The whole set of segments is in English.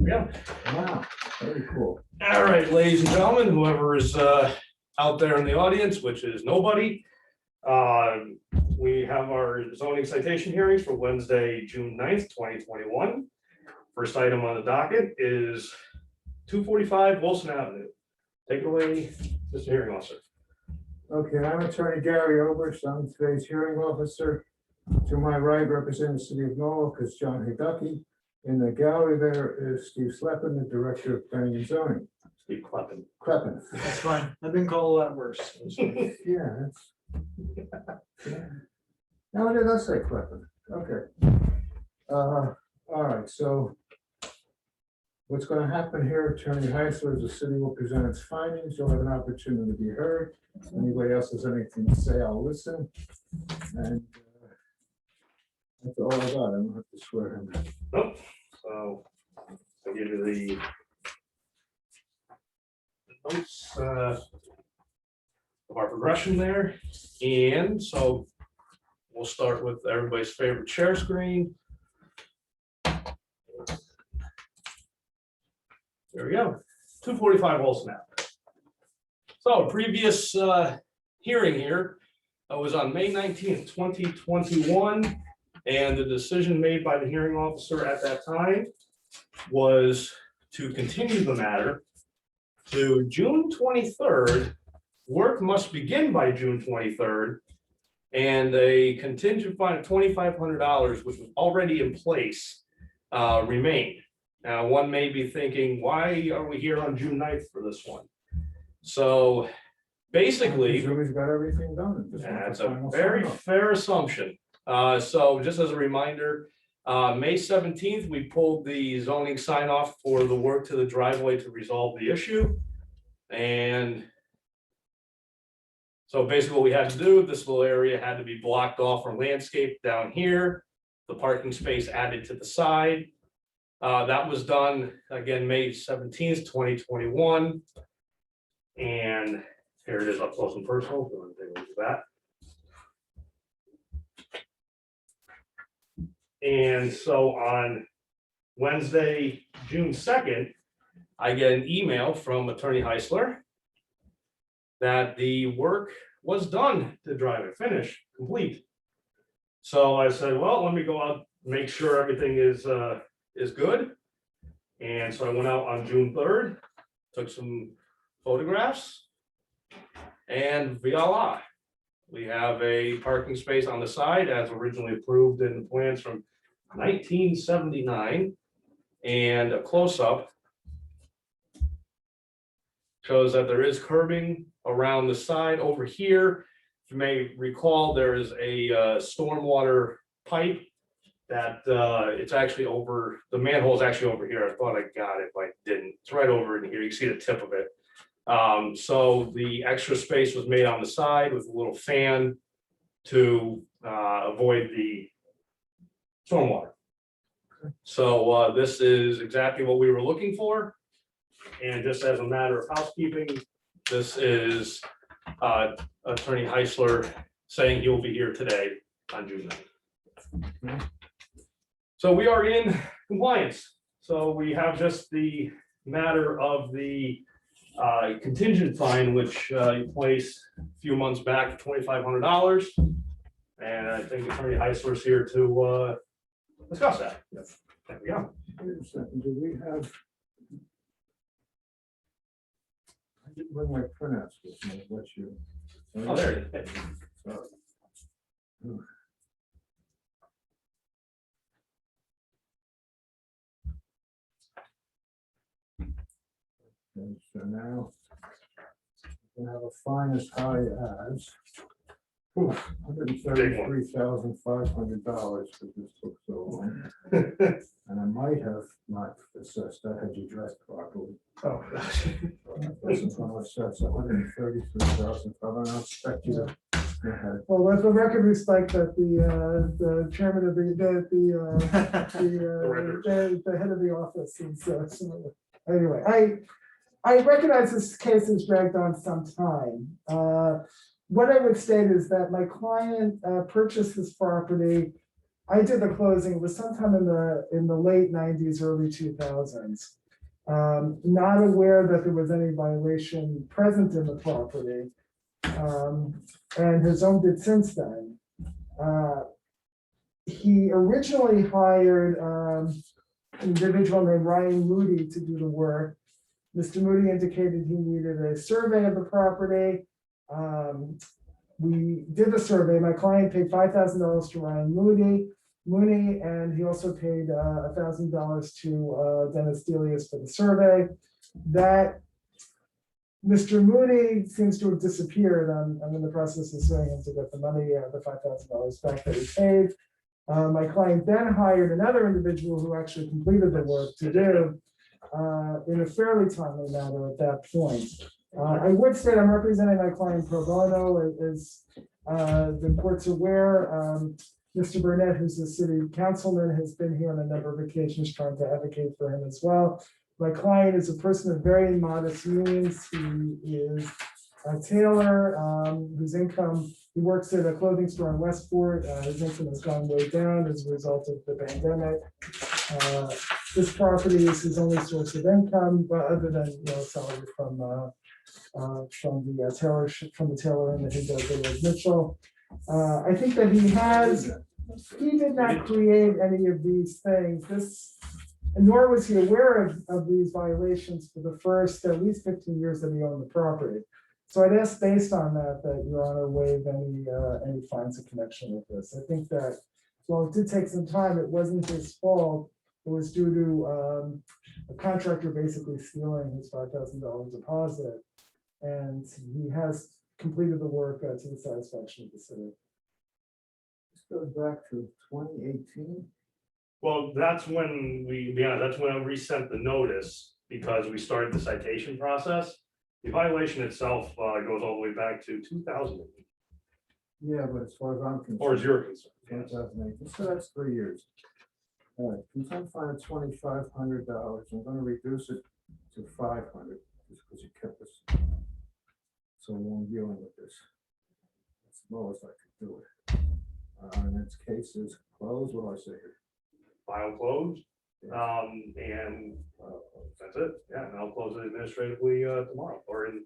Yeah. Wow, very cool. All right, ladies and gentlemen, whoever is out there in the audience, which is nobody, we have our zoning citation hearings for Wednesday, June 9th, 2021. First item on the docket is 245 Wilson Avenue. Take it away, Mr. Hearing Officer. Okay, I'm Attorney Gary Oberst. I'm today's hearing officer. To my right, representing the city of Norwalk, is John Hidaki. In the gallery there is Steve Slepin, the Director of Planning and Zoning. Steve Kleppen. Kleppen. That's fine. I've been called a lot worse. Yeah, that's. Yeah. No, it does say Kleppen. Okay. All right, so what's going to happen here, Attorney Heisler, is the city will present its findings. You'll have an opportunity to be heard. Anybody else has anything to say, I'll listen. And that's all I got. I don't have to swear him. Nope. So I'll give you the notes of our progression there. And so we'll start with everybody's favorite share screen. There we go. 245 Wilson Ave. So previous hearing here was on May 19th, 2021. And the decision made by the hearing officer at that time was to continue the matter to June 23rd. Work must begin by June 23rd. And a contingent fine of $2,500, which was already in place, remained. Now, one may be thinking, why are we here on June 9th for this one? So basically, We've got everything done. that's a very fair assumption. So just as a reminder, May 17th, we pulled the zoning sign off for the work to the driveway to resolve the issue. And so basically what we had to do, this little area had to be blocked off or landscaped down here, the parking space added to the side. That was done again, May 17th, 2021. And here it is up close and personal. If you want to take a look at that. And so on Wednesday, June 2nd, I get an email from Attorney Heisler that the work was done to drive it, finished, complete. So I said, well, let me go out, make sure everything is good. And so I went out on June 3rd, took some photographs, and voila. We have a parking space on the side as originally approved in the plans from 1979. And a close-up shows that there is curbing around the side over here. If you may recall, there is a stormwater pipe that it's actually over, the manhole is actually over here. I thought I got it, but I didn't. It's right over in here. You can see the tip of it. So the extra space was made on the side with a little fan to avoid the stormwater. So this is exactly what we were looking for. And just as a matter of housekeeping, this is Attorney Heisler saying he will be here today on June 9th. So we are in compliance. So we have just the matter of the contingent fine, which you placed a few months back, $2,500. And I think Attorney Heisler is here to discuss that. Yes. There we go. Wait a second, do we have? I didn't bring my printouts with me. What's your? Oh, there it is. Sorry. Okay, so now we have a fine as high as $133,500 because this took so long. And I might have not assessed that had you dressed properly. Oh, gosh. That's $133,000. I don't expect you to. Well, let the record reflect that the chairman of the head of the office is. Anyway, I recognize this case has dragged on some time. What I would state is that my client purchased this property I did the closing, it was sometime in the late nineties, early 2000s. Not aware that there was any violation present in the property. And has owned it since then. He originally hired an individual named Ryan Moody to do the work. Mr. Moody indicated he needed a survey of the property. We did the survey. My client paid $5,000 to Ryan Mooney, and he also paid $1,000 to Dennis Delius for the survey. That Mr. Mooney seems to have disappeared. I'm in the process of suing him to get the money, the $5,000 back that he paid. My client then hired another individual who actually completed the work to do in a fairly timely manner at that point. I would state I'm representing my client pro bono, as the court's aware. Mr. Burnett, who's the city councilman, has been here on a number of occasions trying to advocate for him as well. My client is a person of very modest means. He is a tailor whose income, he works at a clothing store in Westport. His income has gone way down as a result of the pandemic. This property is his only source of income, but other than, salary from the tailor that he does at Mitchell. I think that he did not create any of these things. Nor was he aware of these violations for the first at least 15 years that he owned the property. So I'd ask, based on that Your Honor waive any fines in connection with this. I think that while it did take some time, it wasn't his fault. It was due to a contractor basically stealing his $5,000 deposit, and he has completed the work to the satisfaction of the city. This goes back to 2018. Well, that's when I resent the notice because we started the citation process. The violation itself goes all the way back to 2000. Yeah, but as far as I'm concerned. Or as you're concerned. yes. 2018, so that's 3 years. All right, contempt fine of $2,500. I'm gonna reduce it to $500, just because you kept us so long dealing with this. That's the lowest I could do it. And its case is closed. What do I say here? File closed. Yeah. And that's it. Yeah, and I'll close it administratively tomorrow or in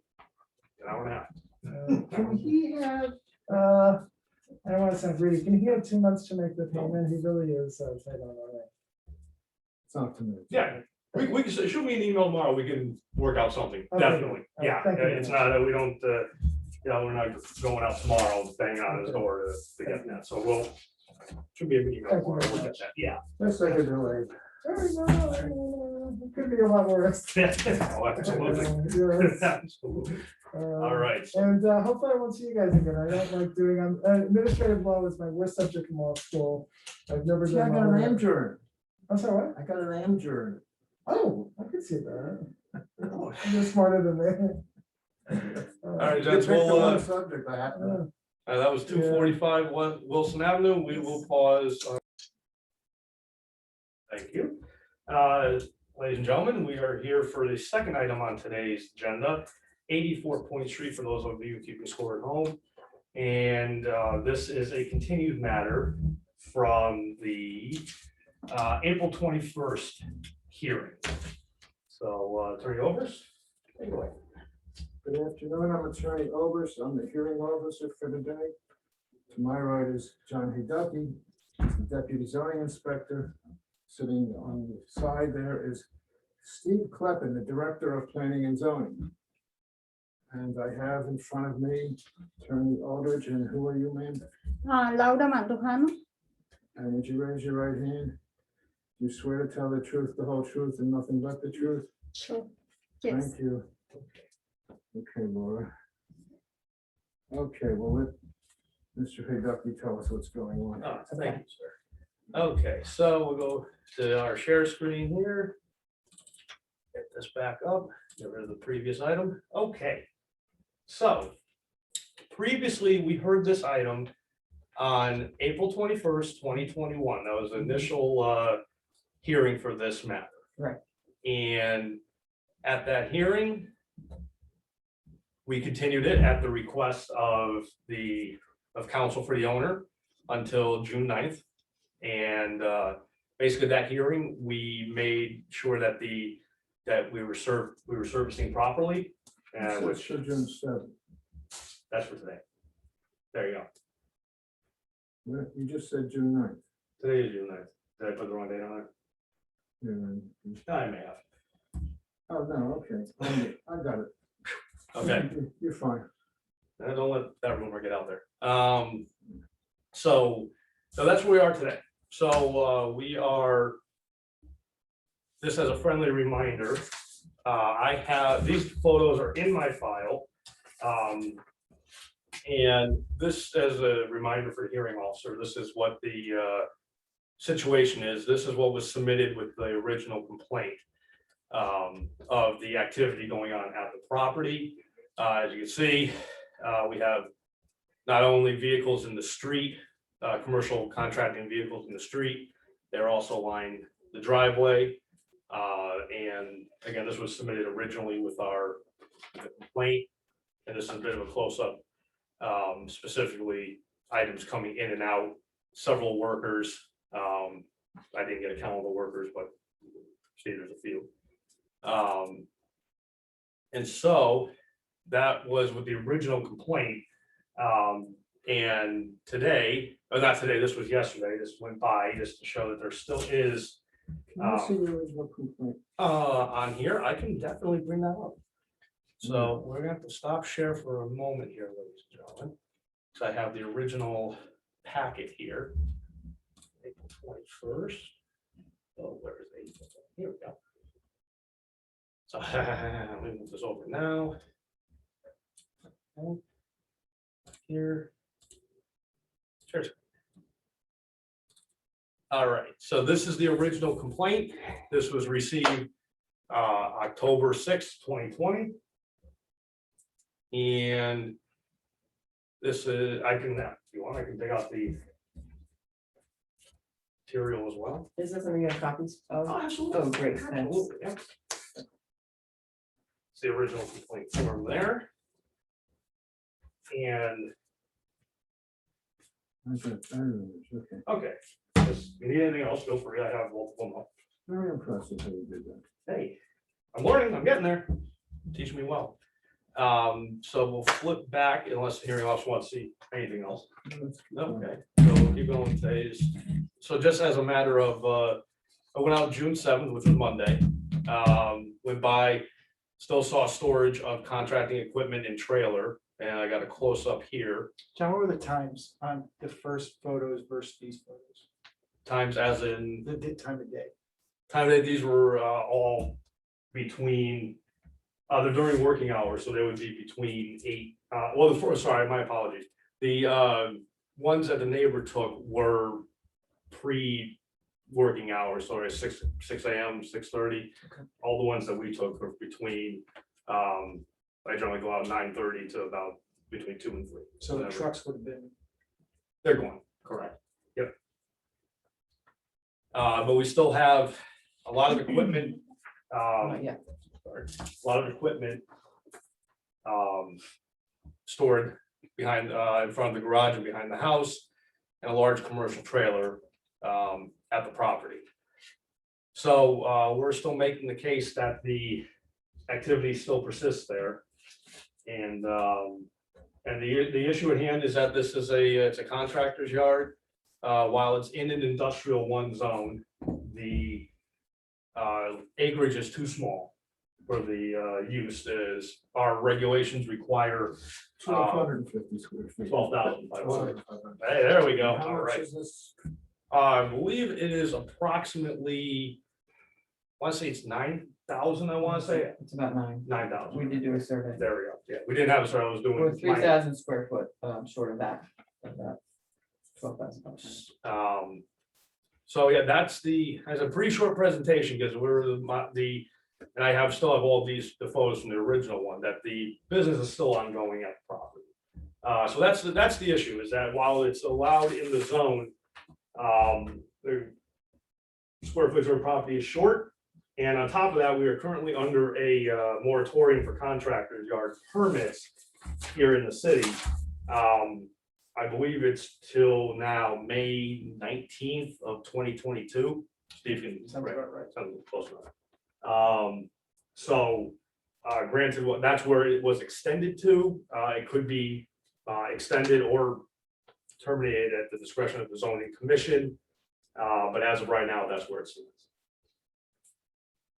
an hour and a half. Can he have, I don't want to sound greedy, can he have 2 months to make the payment? He really is tight on that. It's not to me. Yeah, we can shoot me an email tomorrow. We can work out something. Okay. Definitely. All right, Yeah, thank you very it's much. not that we don't, we're not going out tomorrow, banging on his door to get that. So we'll, should be an email Thank you tomorrow. very We'll get much. that. Yeah. Let's take a delay. It could be a lot worse. Oh, absolutely. Yes. Absolutely. All right. so- And hopefully I won't see you guys again. I don't like doing, administrative law is my worst subject in law school. I've never Yeah, I done. got law. an adjourn. I'm sorry, what? I got an adjourn. Oh, I could see that. You're smarter than me. All right, You gents, picked the we'll, one subject I have to. that was 245 Wilson Avenue. We will pause. Thank you. Ladies and gentlemen, we are here for the second item on today's agenda, 84 Point Street, for those of you keeping score at home. And this is a continued matter from the April 21st hearing. So Attorney Overs, take it away. Good afternoon, I'm Attorney Obers, I'm the hearing officer for the day. To my right is John Hideki, the Deputy Zoning Inspector. Sitting on the side there is Steve Kleppen, the Director of Planning and Zoning. And I have in front of me Attorney Aldridge, and who are you, ma'am? Laura Mandujano. And would you raise your right hand? You swear to tell the truth, the whole truth, and nothing but the truth? Sure. Yes. Thank you. Okay, Laura. Okay, well, let Mr. Hideki tell us what's going on. Thank you, sir. Okay, so we'll go to our share screen here. Get this back up, get rid of the previous item. Okay. So previously, we heard this item on April 21st, 2021. That was the initial hearing for this matter. Right. And at that hearing, we continued it at the request of counsel for the owner until June 9th. And basically that hearing, we made sure that that we were servicing properly. And which, So June 7th. that's for today. There you go. You just said June 9th. Today is June 9th. Did I put the wrong date on Yeah. it? I may have. Oh, no, okay. I got it. Okay. You're fine. Don't let that rumor get out there. So that's where we are today. So we are, just as a friendly reminder, I have, these photos are in my file. And this as a reminder for the hearing officer, this is what the situation is. This is what was submitted with the original complaint of the activity going on at the property. As you can see, we have not only vehicles in the street, commercial contracting vehicles in the street, they're also lining the driveway. And again, this was submitted originally with the complaint, and this is a bit of a close-up, specifically items coming in and out, several workers. I didn't get a count of the workers, but see, there's a few. And so that was with the original complaint. And today, or not today, this was yesterday, this went by just to show that there still is Can you see the original complaint? on here. I can definitely bring that up. So we're gonna have to stop share for a moment here, ladies and gentlemen. So I have the original packet here. April 21st. Oh, where is April? Here we go. So let me move this over now. Here. Cheers. All right, so this is the original complaint. This was received October 6th, 2020. And this is, I can, if you want, I can take out the material as well. Is this something you have copies of? Oh, absolutely. Oh, great, thanks. Absolutely, yeah. It's the original complaint form there. And, Okay. okay, if you need anything else, feel free, I have multiple. Very impressive how you did that. Hey, I'm learning, I'm getting there. Teach me well. So we'll flip back unless the hearing officer wants to see anything else. Okay, so we'll keep going with today's. So just as a matter of, I went out June 7th, which was Monday. Went by, still saw storage of contracting equipment and trailer, and I got a close up here. John, what were the times on the first photos versus these photos? Times as in, The time of day? time that these were all between, they're during working hours, so they would be between 8, well, the first, sorry, my apologies. The ones that the neighbor took were pre-working hours, so it's 6 a.m., 6:30. Okay. All the ones that we took were between, I generally go out 9:30 to about between 2 and 3. So the Whatever. trucks would have been, They're going, correct, yep. But we still have a lot of equipment, Yeah, sorry, a lot of equipment stored behind, in front of the garage and behind the house, and a large commercial trailer at the property. So we're still making the case that the activity still persists there. And the issue at hand is that this is it's a contractor's yard. While it's in an industrial 1 zone, the acreage is too small for the use. Is our regulations require 1,250 square feet. 12,500. Hey, there we go. How All much right. is this? I believe it is approximately, I want to say it's 9,000. I want to say it's about 9. 9,000. We did do a survey. There we go. Yeah, we didn't have a survey. I was doing. We're my- 3,000 square foot, short of that, about 12,000. So yeah, that's a pretty short presentation because and I still have all the photos from the original one, that the business is still ongoing at the property. So that's the issue, is that while it's allowed in the zone, the square footage of the property is short. And on top of that, we are currently under a moratorium for contractors yard permits here in the city. I believe it's till now, May 19th of 2022. Steve can. Sounds about right. Sounds close enough. So, granted, that's where it was extended to. It could be extended or terminated at the discretion of the zoning commission. But as of right now, that's where it stands.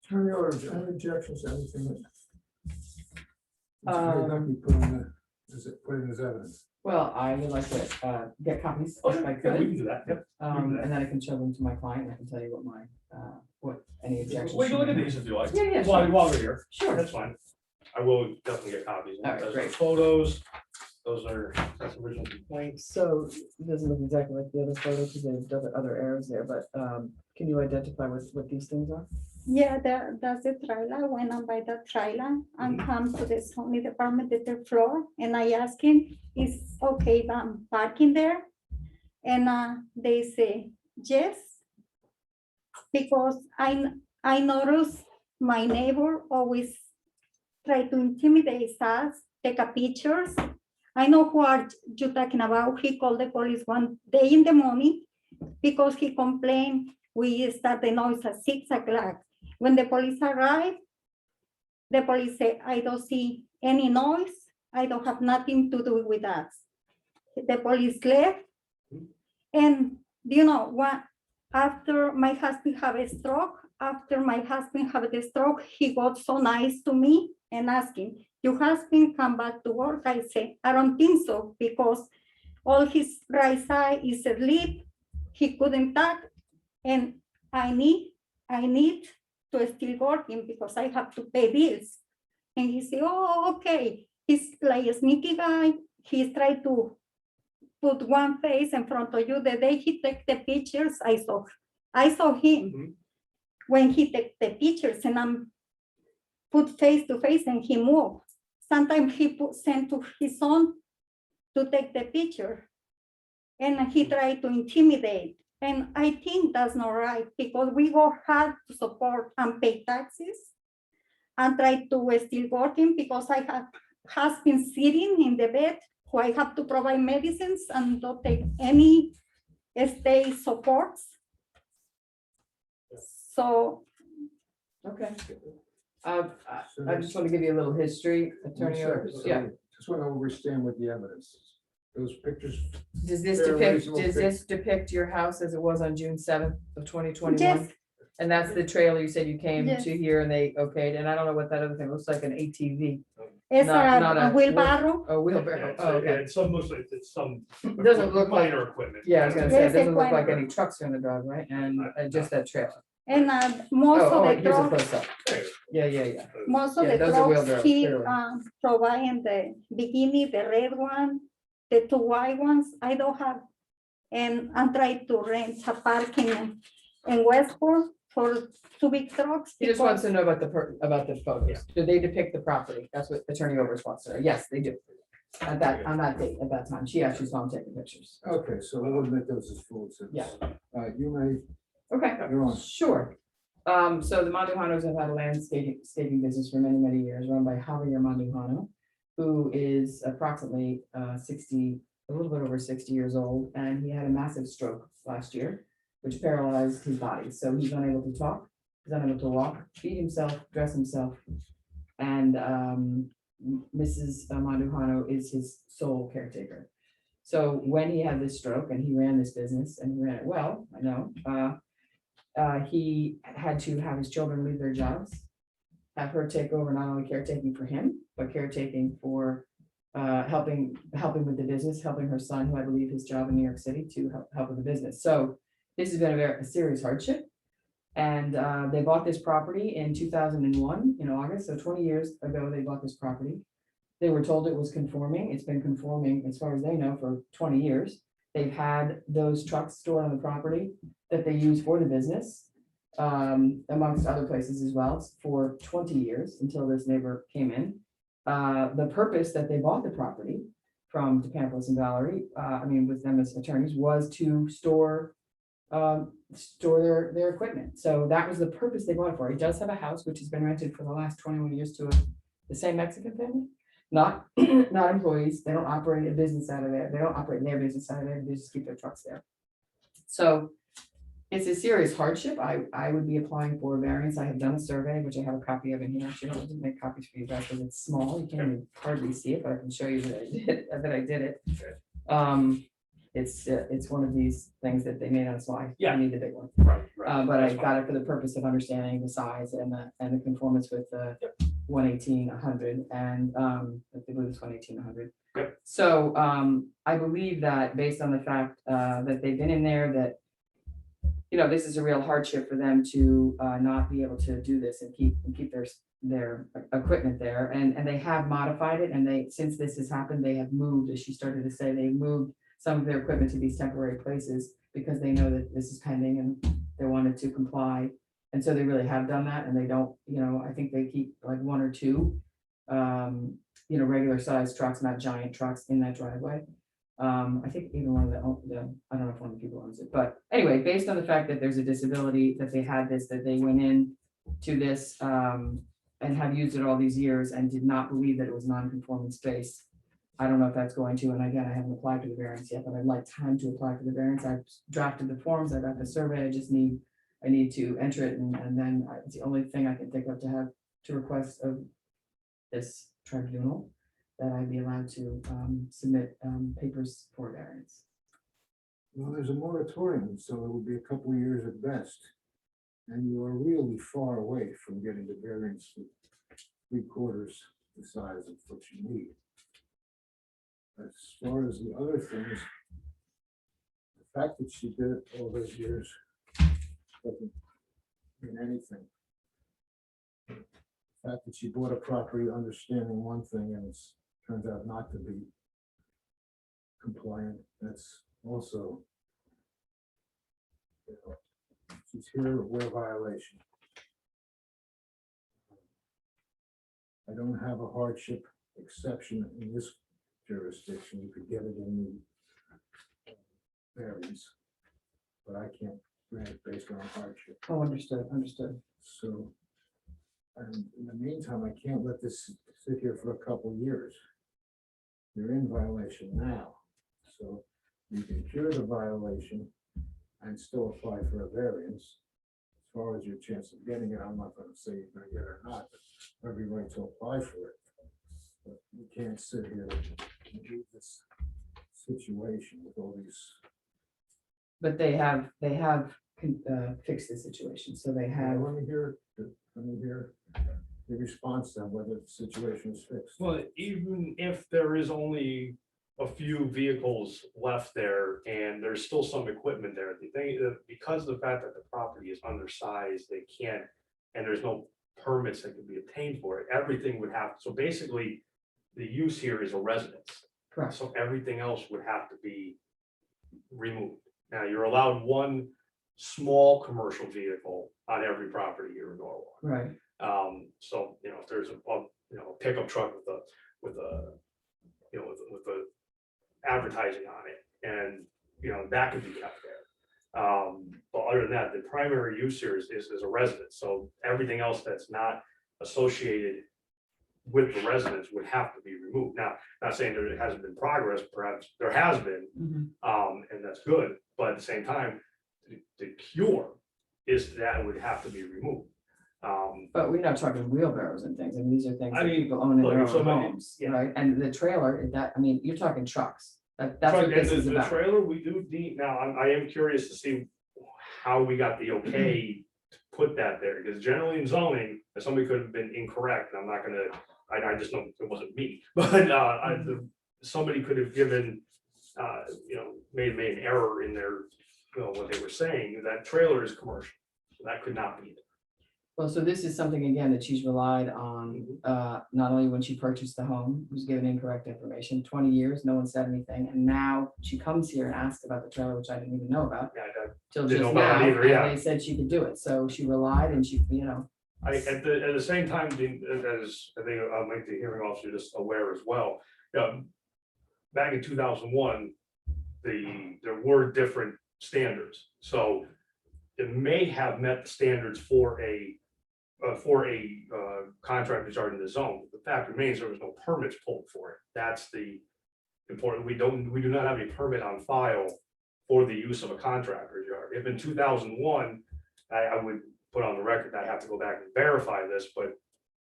Attorney or any objections, to anything that? Um, Mr. Haydock, put in put in his evidence. Well, I would like to get copies if I Yeah, we could. can do that. Yep. And then I can show them to my client, and I can tell you what my, what any objections. We can look at should be. these if you like. Yeah, yeah, While sure. we're here. Sure. That's fine. I will definitely get copies. All right, Those are great. Photos. That's original complaint. So it doesn't look exactly like the other photo because there's other arrows there, but can you identify what these things are? Yeah, that's the trailer. When I buy the trailer and come to the zoning department at the floor, and I ask him, is okay if I'm parking there? And they say, yes. Because I notice my neighbor always try to intimidate us, take a pictures. I know who are you talking about. He called the police one day in the morning because he complained we start the noise at 6 o'clock. When the police arrived, the police said, I don't see any noise. I don't have nothing to do with us. The police left. And do you know what? After my husband had a stroke, he got so nice to me and asking, your husband come back to work? I say, I don't think so, because all his right side is asleep. He couldn't talk, and I need to still working because I have to pay bills. And he said, oh, okay. He's like a sneaky guy. He's trying to put one face in front of you. The day he took the pictures, I saw him when he took the pictures, and I'm put face to face and he moved. Sometimes he sent to his son to take the picture, and he tried to intimidate. And I think that's not right, because we work hard to support and pay taxes and try to still working, because I has been sitting in the bed who I have to provide medicines and don't take any state supports. So Okay. I just want to give you a little history, Attorney. Yeah. Just want to understand what the evidence is. Those pictures, Does this They're depict, reasonable does this depict your house as it was on June 7th of 2021? yes, And that's the trailer you said you came Yes. to here and they okayed, and I don't know what that other thing looks like, an ATV, it's not a wheelbarrow. oh, wheelbarrow, oh, okay. It some looks like it's some. Doesn't look like- minor equipment. Yeah, I was gonna say, it Yes, doesn't it's look like fine. any trucks are in the driveway, and just that trailer. And most Oh, of the here's a trucks, close up. Yeah. most of Yeah, the those are trucks, wheelbarrows, he clearly. providing the beginning, the red one, the two white ones, I don't have. And I'm trying to rent a parking in Westport for 2 big trucks. He just wants because- to know about the photos. Do they depict the property? That's what Attorney Overs wants to know. Yes, they do. On that date, at that time, she actually saw him taking pictures. okay, so we'll admit those as fools. Yeah. You may, Okay. you're on. Sure. So the Mandujanos have had a landscaping business for many, many years, run by Javier Mandujano, who is approximately 60, a little bit over 60 years old, and he had a massive stroke last year, which paralyzed his body. So he's unable to talk, he's unable to walk, feed himself, dress himself, and Mrs. Mandujano is his sole caretaker. So when he had this stroke and he ran this business and he ran it well, I know, he had to have his children leave their jobs, have her take over not only caretaking for him, but caretaking for helping with the business, helping her son, who I believe his job in New York City, to help with the business. So this has been a serious hardship. And they bought this property in 2001 in August, so 20 years ago, they bought this property. They were told it was conforming. It's been conforming, as far as they know, for 20 years. They've had those trucks stored on the property that they use for the business, amongst other places as well, for 20 years, until this neighbor came in. The purpose that they bought the property from DeCampos and Valerie, with them as attorneys, was to store their equipment. So that was the purpose they bought it for. He does have a house which has been rented for the last 21 years to the same Mexican family. not, not employees, they don't operate a business out of there, they don't operate their business out of there, they just keep their trucks there. So it's a serious hardship. I would be applying for a variance. I have done a survey, which I have a copy of in here. Actually, I don't make copies for you guys because it's small. You can't even hardly see it, but I can show you that I did it. It's one of these things that they made on a slide. Yeah. I need the big one. Right, But I That's got it for the purpose of understanding the size and the conformance with the 118-100 and I believe it's 118-100. Yep. So I believe that based on the fact that they've been in there, that this is a real hardship for them to not be able to do this and keep their equipment there. And they have modified it, and since this has happened, they have moved, as she started to say, they moved some of their equipment to these temporary places because they know that this is pending and they wanted to comply. And so they really have done that, and they don't, I think they keep like one or two, regular sized trucks, not giant trucks in that driveway. I think even one of I don't know if one of the people owns it, but anyway, based on the fact that there's a disability, that they had this, that they went in to this, and have used it all these years and did not believe that it was non-conforming space. I don't know if that's going to, and again, I haven't applied for the variance yet, but I'd like time to apply for the variance. I've drafted the forms, I got the survey, I need to enter it, and then it's the only thing I can think of to request of this tribunal, that I'd be allowed to submit papers for variance. Well, there's a moratorium, so it would be a couple of years at best. And you are really far away from getting the variance to 3/4 the size of what you need. As far as the other things, the fact that she did it all those years doesn't mean anything. The fact that she bought a property understanding one thing and it turns out not to be compliant, that's also, she's here with a violation. I don't have a hardship exception in this jurisdiction. You could get it in the variance, but I can't grant it based on hardship. Oh, understood. So, and in the meantime, I can't let this sit here for a couple of years. You're in violation now, so you can cure the violation and still apply for a variance. As far as your chance of getting it, I'm not going to say you're going to get it or not, but every right to apply for it. But you can't sit here and do this situation with all these. But they have fixed the situation, so they have. Let me hear the response to whether the situation is fixed. Well, even if there is only a few vehicles left there and there's still some equipment there, the thing, because of the fact that the property is undersized, they can't, and there's no permits that can be obtained for it, everything would have, so basically, the use here is a residence. Correct. So everything else would have to be removed. Now, you're allowed one small commercial vehicle on every property here in Norwalk. Right. So, if there's a pickup truck with a advertising on it, and, that could be kept there. But other than that, the primary use here is a residence, so everything else that's not associated with the residence would have to be removed. Now, not saying that it hasn't been progress, perhaps there has been, and that's good, but at the same time, the cure is that it would have to be removed. But we're not talking wheelbarrows and things. I mean, these are things I that mean, people own in look, their if own somebody- homes, yeah. right? And the trailer, you're talking trucks. That's what Truck- this and is the about. trailer, we do need, now, I am curious to see how we got the okay to put that there, because generally in zoning, if somebody could have been incorrect, and I'm not gonna, I just know it wasn't me, but somebody could have given, made an error in their, what they were saying, that trailer is commercial, so that could not be it. Well, so this is something, again, that she's relied on, not only when she purchased the home, was given incorrect information, 20 years, no one said anything, and now she comes here and asks about the trailer, which I didn't even know about, Yeah, till Didn't just know about now, it either, yeah. and they said she could do it, so she relied and she, at the same time, as I think I'll make the hearing officer just aware as well. Back in 2001, there were different standards, so it may have met the standards for a for a contract that's already in the zone. The fact remains, there was no permits pulled for it. That's the important, we do not have a permit on file for the use of a contractor's yard. If in 2001, I would put on the record, I have to go back and verify this, but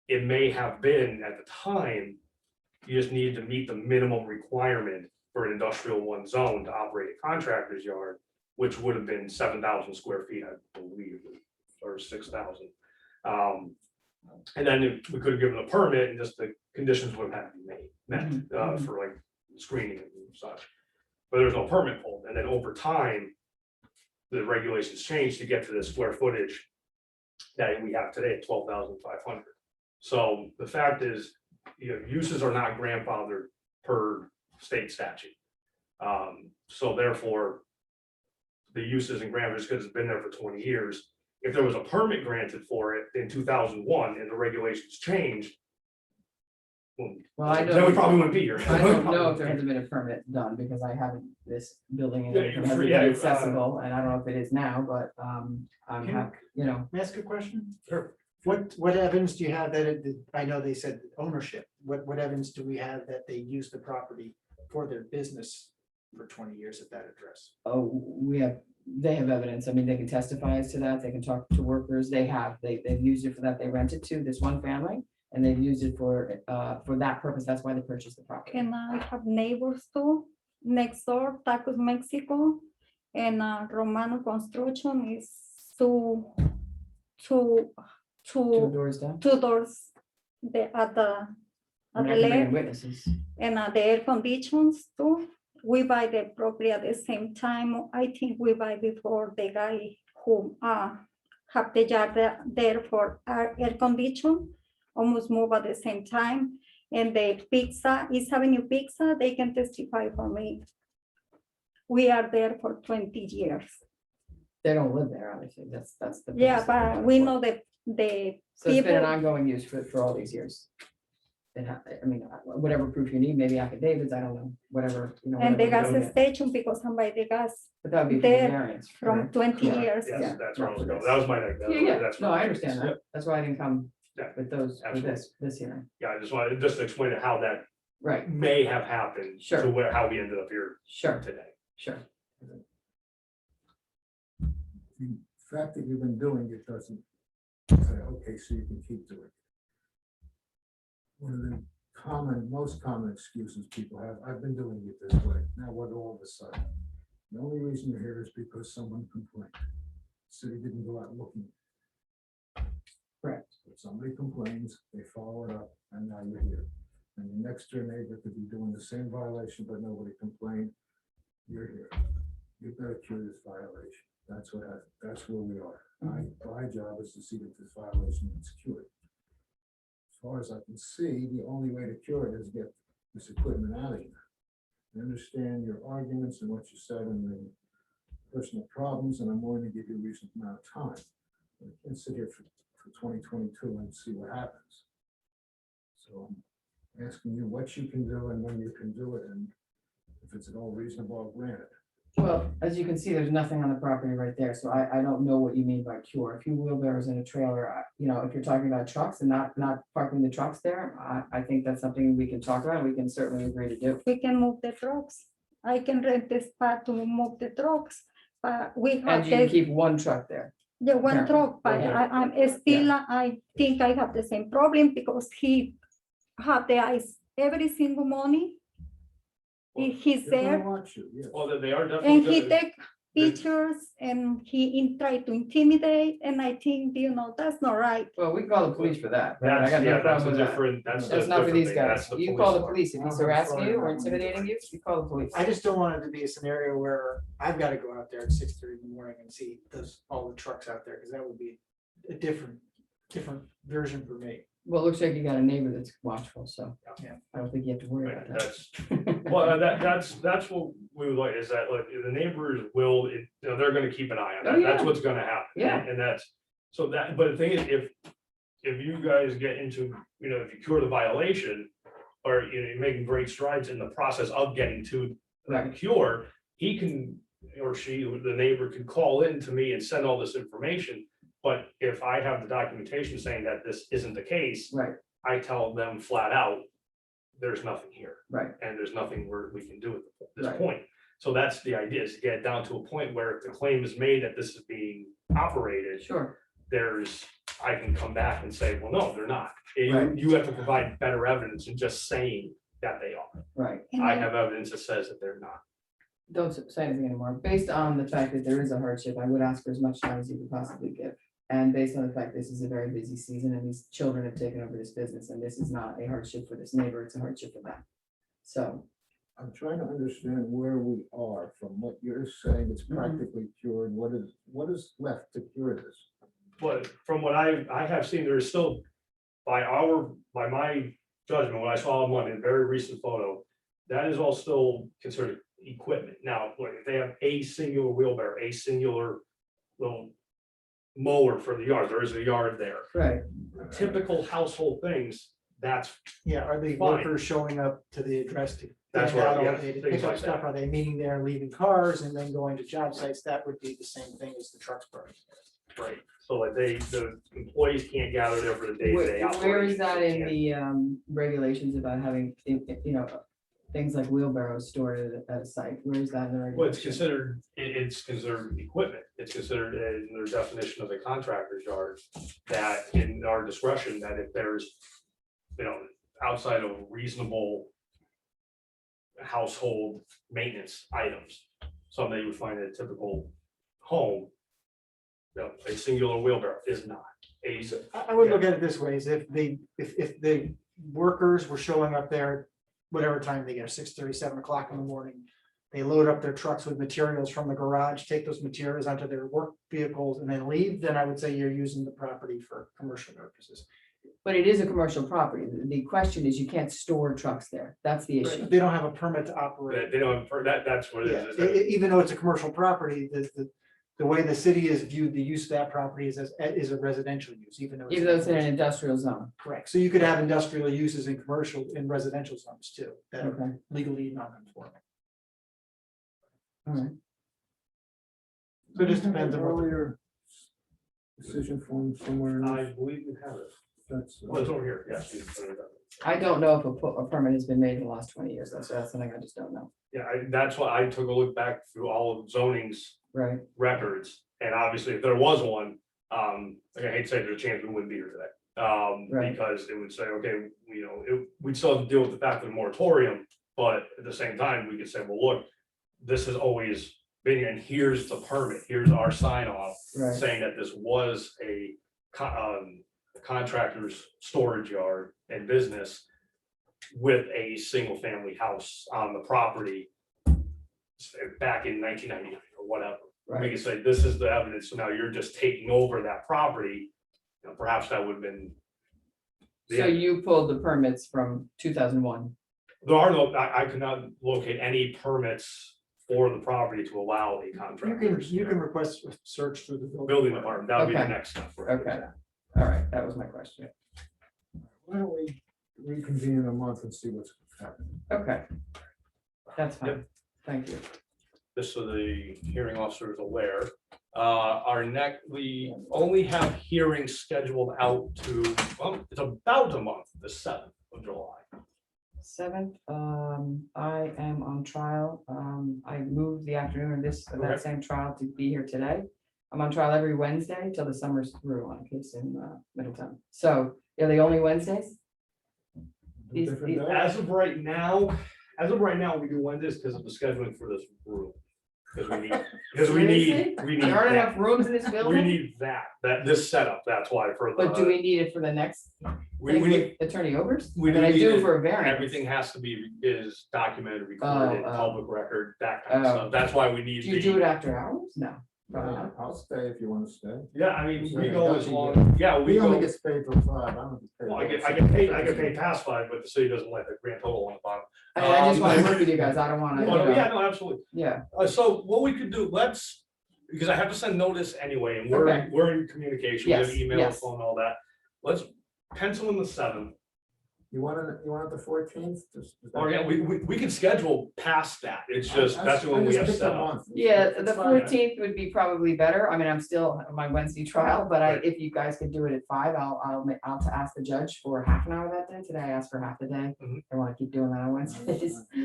it may have been at the time, you just needed to meet the minimum requirement for an industrial one zone to operate a contractor's yard, which would have been 7,000 square feet, I believe, or 6,000. And then we could have given a permit and just the conditions would have had to be met for like screening and such. But there was no permit pulled. And then over time, the regulations changed to get to the square footage that we have today, 12,500. So the fact is, uses are not grandfathered per state statute. So therefore, the use isn't grandfathered because it's been there for 20 years. If there was a permit granted for it in 2001 and the regulations changed, Well, I then we don't, probably wouldn't be here. I don't know if there hasn't been a permit done, because I haven't, this building Yeah, hasn't you're free, been yeah, accessible, and I don't know if it is now, but, I'm Can- happy, you know. May I ask a question? Sure. What evidence do you have that I know they said ownership, what evidence do we have that they used the property for their business for 20 years at that address? Oh, they have evidence. I mean, they can testify as to that. They can talk to workers. They've used it for that. They rented to this one family and they've used it for that purpose. That's why they purchased the property. And I have neighbors too, next door, Tacos Mexico, and Romano Construction is two Two doors down. two doors at the I mean, I can bring in left, witnesses. and the air conditions too. We buy the property at the same time. I think we buy before the guy who have the yard there for air condition, almost move at the same time. And the pizza, East Avenue Pizza, they can testify for me. We are there for 20 years. They don't live there, obviously. That's the. Yeah, purpose that but they're we for. know that the So it's been an people, ongoing use for all these years. I mean, whatever proof you need, maybe affidavits, I don't know, whatever, you know. and the whatever you gas get. station, because I'm by the gas But that would be for the there variance. from correct? 20 Yeah. years. Yes, Yeah, that's where I not was for going. this. That was my next. Yeah, that's no, where I understand Yep. that. That's why I didn't come Yeah, with those, for this hearing. Yeah, I just wanted to explain how that Right, may have happened to Sure. how we ended up here sure, today. sure. The fact that you've been doing it doesn't say, okay, so you can keep doing it. One of the most common excuses people have, I've been doing it this way, now what all of a sudden? The only reason you're here is because someone complained. City didn't go out looking. Correct. If somebody complains, they follow it up, and now you're here. And the next door neighbor could be doing the same violation, but nobody complained. You're here. You've got to cure this violation. That's where we are. My job is to see that this violation is cured. As far as I can see, the only way to cure it is get this equipment out of here. I understand your arguments and what you said and the personal problems, and I'm willing to give you a reasonable amount of time. I can't sit here for 2022 and see what happens. So I'm asking you what you can do and when you can do it, and if it's at all reasonable, I'll grant it. Well, as you can see, there's nothing on the property right there, so I don't know what you mean by cure. A few wheelbarrows in a trailer, you know, if you're talking about trucks and not parking the trucks there, I think that's something we can talk about, we can certainly agree to do. We can move the trucks. I can rent the spot to move the trucks, but we And have you can the, keep one truck there. one yeah, truck, but okay. I'm still, I think I have the same problem because he have the ice every single morning. He's They're gonna there watch you, yes. Well, they are and definitely. he take pictures and he tried to intimidate, and I think, that's not right. Well, we can call the police for that. right? I That's, got no yeah, that's problem a with that. different, that's. That's a not for different these thing. guys. That's the You call the part. police, if he's harassing you or intimidating you, you call the police. I just don't want it to be a scenario where I've got to go out there at 6:30 in the morning and see all the trucks out there, because that would be a different version for me. Well, it looks like you got a neighbor that's watchful, so. Yeah. I don't think you have to worry Right, about that. That's, well, that's what we would like, is that, like, the neighbors will, they're gonna keep an eye on Oh, it, that's yeah. what's gonna happen. Yeah. And that's, so that, but the thing is, if you guys get into, if you cure the violation, or you're making great strides in the process of getting to that Right. cure, he can, or she, the neighbor can call in to me and send all this information. But if I have the documentation saying that this isn't the case, Right, I tell them flat out, there's nothing here. right, And there's nothing we can do at this Right. point. So that's the idea, is to get down to a point where if the claim is made that this is being operated, sure, I can come back and say, well, no, they're not. Right. You have to provide better evidence than just saying that they are. right. And I I- have evidence that says that they're not. Don't say anything anymore. Based on the fact that there is a hardship, I would ask for as much time as you could possibly give. And based on the fact this is a very busy season and these children have taken over this business and this is not a hardship for this neighbor, it's a hardship for them. So, I'm trying to understand where we are from what you're saying, it's Mhm. practically cured, what is left to cure this? But from what I have seen, there's still, by my judgment, what I saw on Monday, a very recent photo, that is all still considered equipment. Now, like, if they have a singular wheelbarrow, a singular little mower for the yard, there is a yard there. right, Typical household things, that's, Yeah, are the Fine. workers showing up to the address to? That's get out right, all yeah, day to things pick up like stuff? that. Are they meeting there, leaving cars and then going to job sites? That would be the same thing as the trucks parking. right. So like the employees can't gather there for the day-to-day where is operations. that They in can't. the regulations about having, things like wheelbarrows stored at a site? Where is that in the Well, it's regulation? considered, it's considered equipment. It's considered in their definition of a contractor's yard, that in our discretion, that if there's, outside of reasonable household maintenance items, something you would find in a typical home, a singular wheelbarrow is not. I would look at it this way, is if the workers were showing up there, whatever time they get, 6:30, 7 o'clock in the morning. They load up their trucks with materials from the garage, take those materials onto their work vehicles and then leave, then I would say you're using the property for commercial purposes. But it is a commercial property. The question is you can't store trucks there. That's the issue. They don't have a permit to operate. They don't, that's what it Yeah, is. is. even though it's a commercial property, the way the city has viewed the use of that property is a residential use, even though. Even though it's in an industrial zone. Correct, so you could have industrial uses in commercial, in residential zones too, that are Okay, legally non-conforming. all right. So it just depends on what. Earlier decision form somewhere, I believe you have it. that's. Well, it's over here, yes. I don't know if a permit has been made in the last 20 years. That's something I just don't know. Yeah, that's why I took a look back through all of zoning's Right, records, and obviously if there was one, like I hate to say, there's a chance we wouldn't be here today. Right. Because it would say, okay, we'd still have to deal with the fact of the moratorium, but at the same time, we could say, well, look, this has always been, and here's the permit, here's our sign off, right, saying that this was a contractor's storage yard and business with a single family house on the property back in 1999 or whatever. We right. can say, this is the evidence, so now you're just taking over that property. Perhaps that would have been. So you pulled the permits from 2001. There are no, I could not locate any permits for the property to allow a contractor. You can request a search through the Building department, that would be the Okay. next step. Okay, all right, that was my question. Why don't we reconvene in a month and see what's happening? Okay. That's fine. Yep. Thank you. Just so the hearing officer is aware, we only have hearings scheduled out to, well, it's about a month, the 7th of July. 7th, I am on trial. I moved the afternoon of Okay. that same trial to be here today. I'm on trial every Wednesday till the summer's through on a case in Middletown. So are they only Wednesdays? These- Different these- day? As of right now, we do Wednesdays because of the scheduling for this room. Because we need, Seriously? we need There aren't that. enough rooms in this We building? need this setup, that's why for the. But do we need it for the next? We thing need, with Attorney Overs? we I mean, I need do it. for a variance. everything has to be, is documented, recorded, Oh. public record, that kind of Oh. stuff. That's why we need. Do you do it after hours? No. probably Yeah, not. I'll stay if you want to stay. Yeah, I mean, we Yeah, go don't as you long, yeah, we He only go, gets paid for 5, I don't get paid. well, I for get past 5, but the city doesn't let the grand total on the bottom. I just want to work with you guys. I don't want to, Oh, no, yeah, no, absolutely. yeah, So what we could do, because I have to send notice anyway, and Okay. we're in communication, we have Yes, email, yes. phone, all that. Let's pencil in the 7th. You want it the 14th? Or yeah, we can schedule past that. It's just, that's when we have set up. Yeah, It's the fine. 14th would be probably better. I mean, I'm still on my Wednesday trial, but Right. if you guys could do it at 5, I'll ask the judge for half an hour that day. Today I asked for half the day. Mhm. I want to keep doing that on Wednesdays. We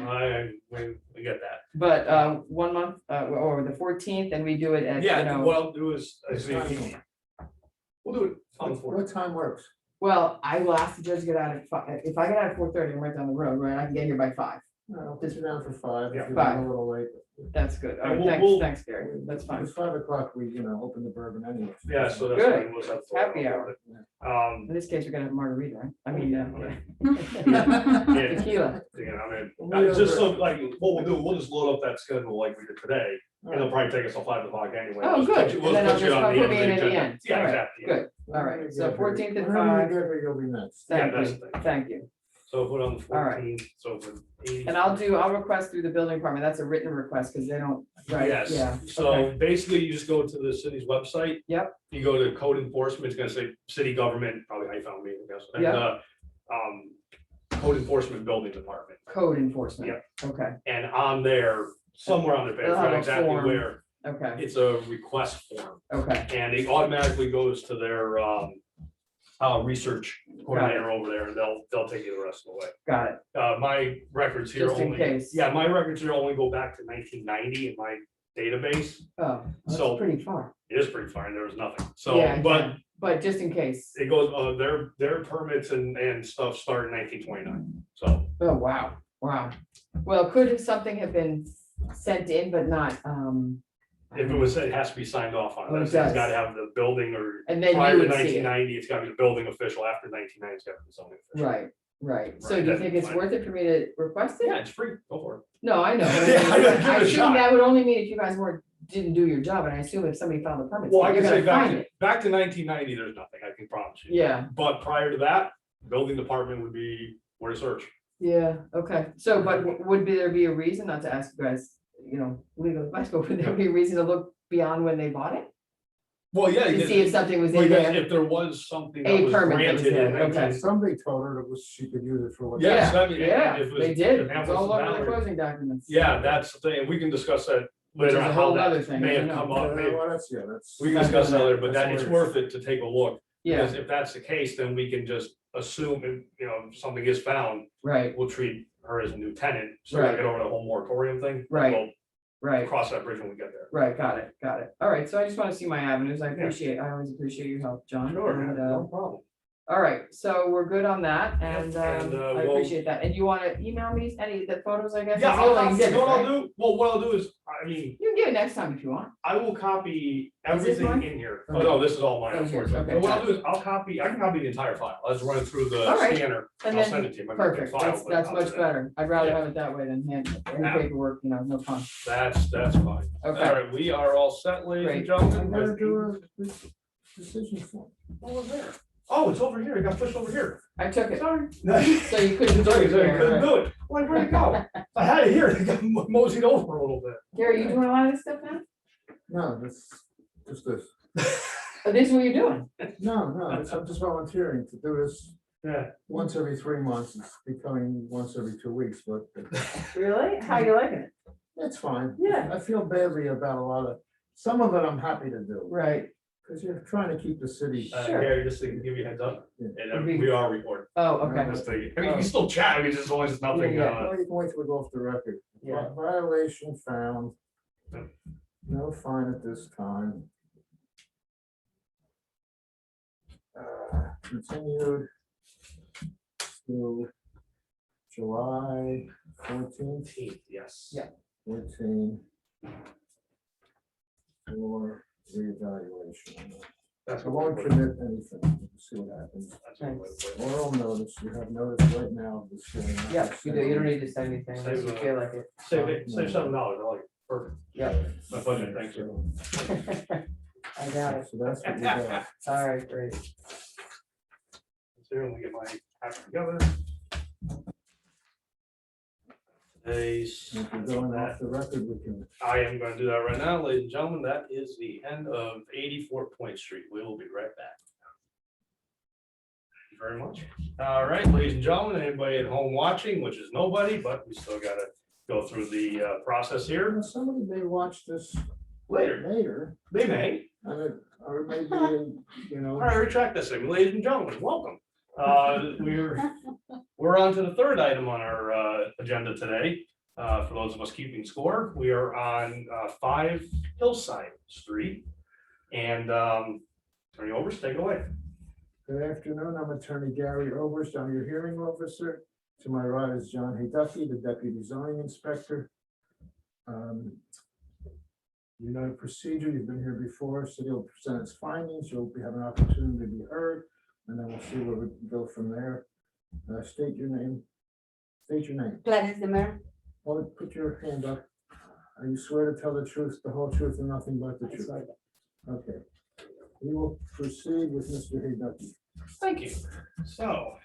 get that. But 1 month, or the 14th, and we do it at, you Yeah, know, what I'll do is, It's fine. we'll do it on the What 4th. time works? well, I will ask the judge to get out at 5. If I get out at 4:30, I'm right down the road, right? I can get here by 5. No, I'll put you down for 5. Yeah, If you're 5. a little late. That's good. All And right, we'll- thanks, Gary. That's fine. It's 5 o'clock, we, open the bourbon anyway. Yeah, so that's. Good. fine. We'll have Happy hour. Um, In this case, we're gonna have margarita, right? I mean, yeah, tequila. yeah, I mean, We'll just so, do it. like, what we'll do, we'll just load up that schedule like we did today, and it'll probably take us till 5 o'clock anyway. Oh, We'll good. put you- And we'll then put I'll you just on the put me in at the agenda. end. Yeah, All right, exactly. Good. All right, so 14th at Whenever you 5. get here, you'll be next. Thank that's you, the thing. thank you. So put on the All right. 14th, so for 80. And I'll request through the building department. That's a written request because they don't, right? Yes, Yeah. so okay. basically you just go to the city's website. Yep. You go to code enforcement, it's gonna say city government, probably how you found me, I guess. And, Yep. Code enforcement building department, Code enforcement. Yep. Okay, and on there, somewhere on the page, They'll have not a exactly form. where, okay, it's a request form. okay. And it automatically goes to their research coordinator over there, and they'll take you the rest of the way. Got it. My records here Just in only, case. yeah, my records here only go back to 1990 in my database. Oh, So- that's pretty far. It is pretty fine, there was nothing, Yeah, so, but yeah. But just in case. it goes, their permits and stuff start in 1929, so. Oh, wow, wow. Well, could something have been sent in but not, If it was, it has to be signed off Oh, on, it it's does. gotta have the building or and then prior you to would see nineteen it? ninety, it's gotta be the building official, after 1990, it's gotta be zoning official. Right, right. So Right, do you that'd think be it's fine. worth it for me to request it? Yeah, it's free, go for it. No, I know. but I Yeah, mean, I gotta give it I a assume shot. that would only mean if you guys didn't do your job, and I assume if somebody filed the permits, Well, I you're can say gonna find it. back to 1990, there's nothing, I can promise you. Yeah, But prior to that, building department would be where to search. yeah, okay. So, but there be a reason, not to ask you guys, legal advice, but would there be a reason to look beyond when they bought it? Well, yeah. To see if something was in Because there? if there was something A that was permit that was granted in there, okay. 19. Somebody told her that she could use it for what. Yes, I mean, Yeah, if it was- they did. if that It's was all over the valid. closing documents. Yeah, that's the thing, we can discuss that Which is later a on, whole how other that thing, may I have know. come up, maybe, Well, that's. we can discuss that later, but that, That's it's what it worth it to take a look. Yeah, Because if that's the case, then we can just assume, if something is found, right, we'll treat her as a new tenant, so Right. we get over the whole moratorium thing. Right. We'll right, cross that bridge when we get there. right, got it. All right, so I just want to see my avenues. I always appreciate your help, John. And, No problem. all right, so we're good on that, and and, I we'll- appreciate that. And you want to email me any of the photos, I guess? Yeah, It's the only I'll, exhibit, what I'll right? do, well, what I'll do is, I mean, You can give it next time if you want. I will copy Is this everything mine? in here. Okay. Oh, no, this is all mine. Oh, yours, unfortunately. okay. But what I'll do is I can copy the entire file. I'll just run it through the All right. scanner. And I'll then- send it to you. It might be a big Perfect, file, that's, but that's I'll much do that. better. I'd rather Yeah. have it that way than hand, any Yeah. paperwork, no fun. That's fine. All Okay, right, we are all set, ladies and Great. I'm gentlemen. gonna do a decision form. What was there? Oh, it's over here. It got pushed over here. I took it, Sorry. so you couldn't. Sorry, do it I couldn't here. do it. Like, where'd it go? I had it here. It got moseyed over a little bit. Gary, you doing a lot of this stuff now? No, that's just this. Oh, this is what you're doing? No, I'm just volunteering to do this Yeah. once every 3 months. It's becoming once every 2 weeks, but Really? How you liking it? it's fine. Yeah. I feel badly about a lot of, some of it I'm happy to do, Right, because you're trying to keep the city. Sure. Gary, just to give you a heads up, Yeah. and we are recording. oh, okay, This thing. I mean, you can still chat. I mean, there's always nothing. Yeah, yeah. Well, you can wait till we go off the record. Yeah. Violation found. Yep. No fine at this time. Continued to July 14th, 18th, yes. Yeah. 14 for reevaluation. That's I what won't we're. commit anything. We'll see what happens. That's what we're- Oral notice, you have notice right now. of this hearing. yeah, you do, you don't need to say anything unless you feel like it. Save $7. I like it. Perfect. Yeah. My pleasure. Thank you. I got it, So that's what we got. all right, great. So here, let me get my act together. Today's. If we're going off the record, we can. I am going to do that right now, ladies and gentlemen. That is the end of 84 Point Street. We will be right back. very much. All right, ladies and gentlemen, anybody at home watching, which is nobody, but we still gotta go through the process here Now, somebody may watch this later. later, They may. or maybe, you know. All right, retract this thing. Ladies and gentlemen, welcome. We're on to the third item on our agenda today. For those of us keeping score, we are on 5 Hillside Street. And turn you over, take it away. Good afternoon, I'm Attorney Gary Oberst, I'm your hearing officer. To my right is John Hayducky, the Deputy Zoning Inspector. You know the procedure, you've been here before, city will present its findings, you'll have an opportunity to be heard, and then we'll see where we go from there. State your name. State your name. Clarence de Mer. Hold it, put your hand up. You swear to tell the truth, the whole truth, and nothing but the truth. Okay. We will proceed with Mr. Hayducky. Thank you. So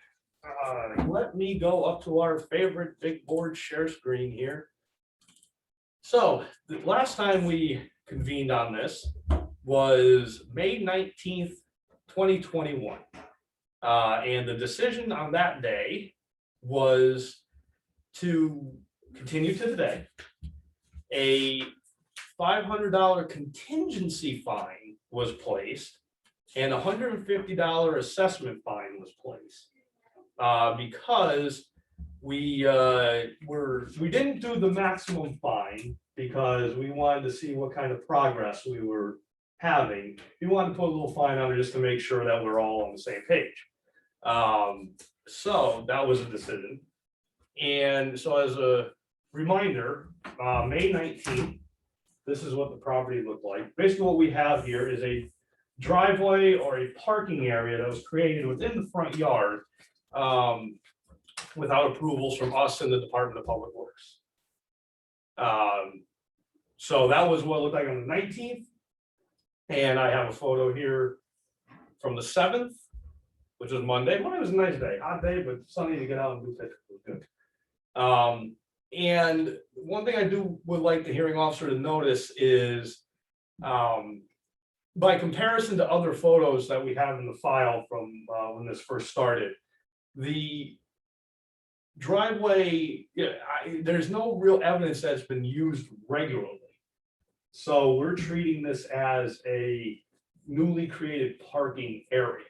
let me go up to our favorite big board share screen here. So the last time we convened on this was May 19th, 2021. And the decision on that day was to continue to today. A $500 contingency fine was placed and a $150 assessment fine was placed. Because we didn't do the maximum fine because we wanted to see what kind of progress we were having. We wanted to put a little fine on it just to make sure that we're all on the same page. So that was a decision. And so as a reminder, May 19th, this is what the property looked like. Basically what we have here is a driveway or a parking area that was created within the front yard without approvals from us and the Department of Public Works. So that was what it looked like on the 19th. And I have a photo here from the 7th, which was Monday. Monday was a nice day, hot day, but sunny to get out and do pictures was good. And one thing I would like the hearing officer to notice is, by comparison to other photos that we have in the file from when this first started, the driveway, there's no real evidence that it's been used regularly. So we're treating this as a newly created parking area,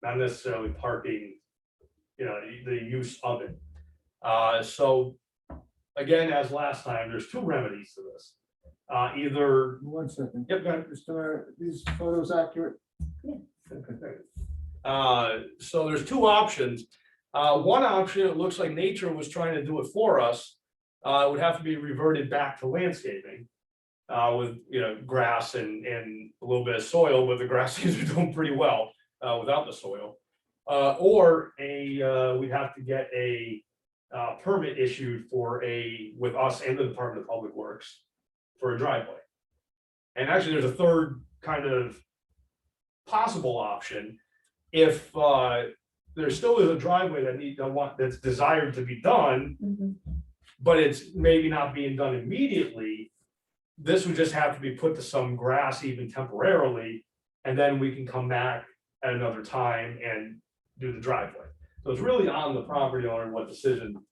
not necessarily parking, the use of it. So again, as last time, there's 2 remedies to this. Either. 1 second. Yep, go ahead. Are these photos accurate? So there's 2 options. One option, it looks like nature was trying to do it for us. It would have to be reverted back to landscaping with grass and a little bit of soil, but the grass seems to be doing pretty well without the soil. Or we'd have to get a permit issued with us and the Department of Public Works for a driveway. And actually, there's a third kind of possible option. If there still is a driveway that's desired to be done, but it's maybe not being done immediately, this would just have to be put to some grass even temporarily, and then we can come back at another time and do the driveway. So it's really on the property owner what decision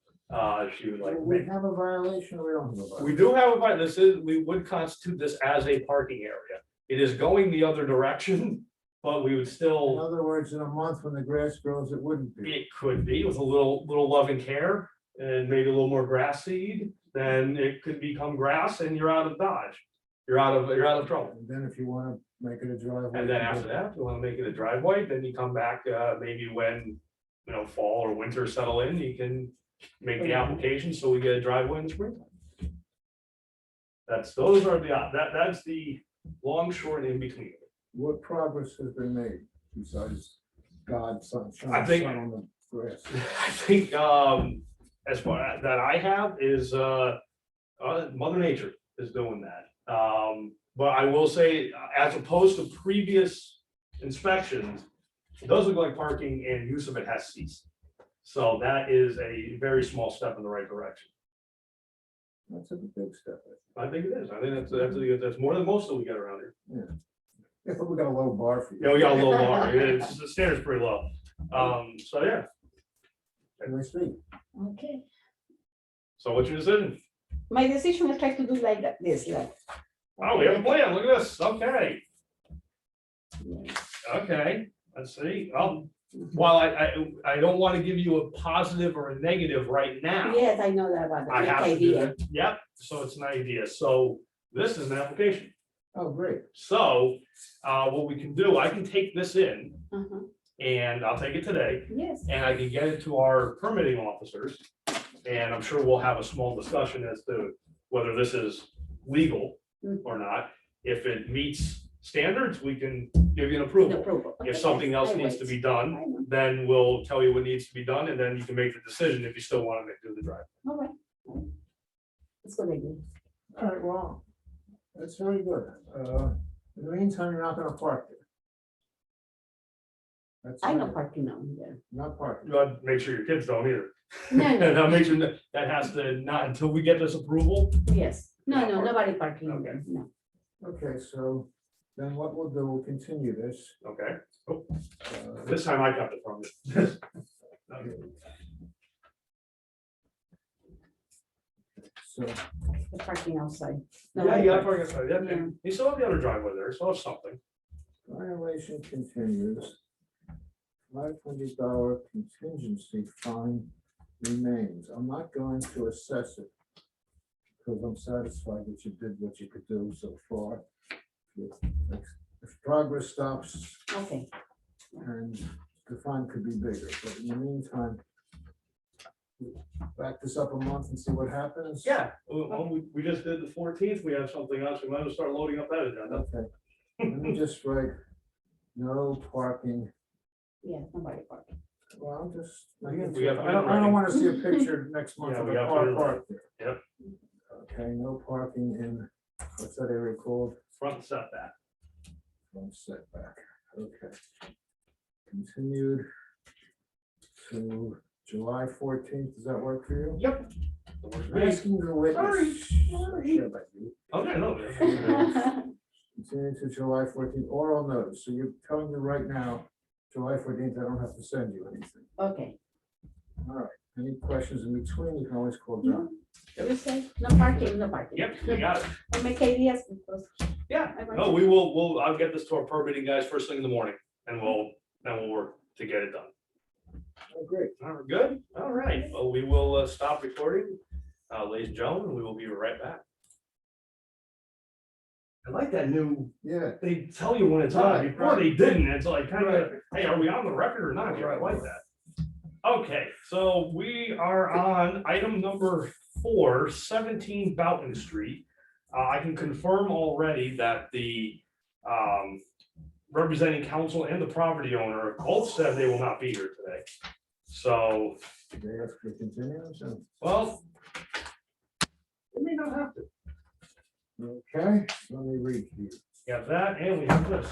she would like to We make. have a violation, or we don't have a violation? We do have a violation. We would constitute this as a parking area. It is going the other direction, but we would In still, other words, in a month when the grass grows, it wouldn't be. it could be with a little love and care and maybe a little more grass seed, then it could become grass and you're out of Dodge. You're out of trouble. And then if you want to make it a driveway. And then after that, if you want to make it a driveway, then you come back, maybe when, fall or winter settle in, you can make the application so we get a driveway in the springtime. That's the long, short, and in between. What progress has been made besides God, sunshine, I think- sun on the grass? I think, as far that I have is, Mother Nature is doing that. But I will say, as opposed to previous inspections, it does look like parking and use of it has ceased. So that is a very small step in the right direction. That's a big step. I think it is. I think that's more than most that we get around here. Yeah, we got a low bar for you. Yeah, we got a low bar. The standard's pretty low. So yeah, Can I speak? Okay, so what's your decision? my decision is try to do like this, like. Oh, we have a plan, look at this, okay. Okay, let's see, while I don't want to give you a positive or a negative right now. Yes, I know that about I the have to do idea. that, yep, so it's an idea, so this is an application. Oh, great. So, what we can do, I can take this in Uh-huh. and I'll take it today Yes, and I can get it to our permitting officers. And I'm sure we'll have a small discussion as to whether this is legal or not. If it meets standards, we can give you an the approval. approval. If Okay, something I else needs to wait. be done, I know. then we'll tell you what needs to be done and then you can make the decision if you still want to do the drive. All right. It's good idea. All right, well, that's very good. In the meantime, you're not gonna park there. That's I know not- parking now there. Not parking. You gotta make sure your kids don't either. No, no, And I'll make sure that has to, not until we get this approval. yes, no, Not no, parking. nobody parking Okay. there, no. Okay, so then what we'll do, we'll continue this. Okay, uh, this time I got it from you. So, The parking outside. Yeah, Nobody yeah, parks. yeah. You still have the other driveway there, so it's something. violation continues. $500 contingency fine remains. I'm not going to assess it because I'm satisfied that you did what you could do so far. If progress stops, Okay, and the fine could be bigger, but in the meantime, back this up a month and see what happens. Yeah, well, we just did the 14th, we have something else, we might as well start loading up that agenda. Okay, let me just write, no parking. yeah, nobody parking. Well, I'm just. We have- I don't want to see a picture next month Yeah, of we a have car to- parked there. Yep. Okay, no parking in, what's that area called? Front setback. Front setback, okay. Continued to July 14th, does that work for you? Yep. I'm asking the witness. Sorry. Yeah, but you- Okay, no. Continue to July 14th, oral notice, so you're telling me right now, July 14th, I don't have to send you anything. Okay. All right, any questions in between, you can always call John. You say, no parking, no parking. Yep, you got it. I make ideas because, Yeah, no, I'll get this to our permitting guys first thing in the morning and then we'll work to get it done. Oh, great. All right, good, all right, well, we will stop recording, ladies and gentlemen, we will be right back. I like that new, Yeah, they tell you when it's on, before they didn't, it's like kind of, hey, are we on the record or not? Yeah, I like that. Okay, so we are on item number 4, 17 Boughton Street. I can confirm already that the representing council and the property owner both said they will not be here today. So, they ask for continuance, and- well, they may not have to. okay, let me read here. We have that and we have this.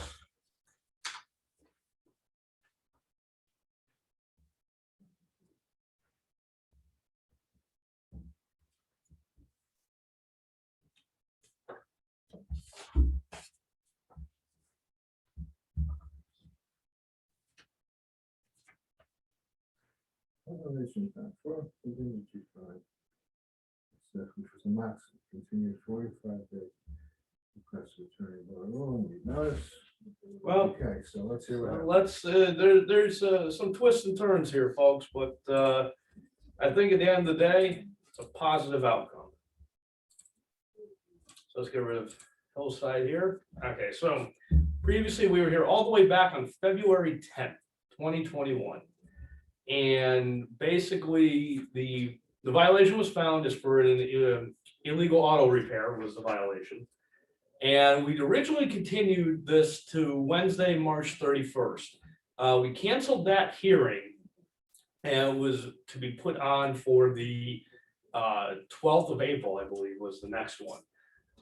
Violation found for contingency fine. Which was a maximum, continued 45 days. Request attorney, need notice. Well, Okay, so let's hear what happens. let's, there's some twists and turns here, folks, but I think at the end of the day, it's a positive outcome. So let's get rid of Hillside here. Okay, so previously we were here all the way back on February 10th, 2021. And basically, the violation was found as for an illegal auto repair was the violation. And we'd originally continued this to Wednesday, March 31st. We canceled that hearing and it was to be put on for the 12th of April, I believe, was the next one.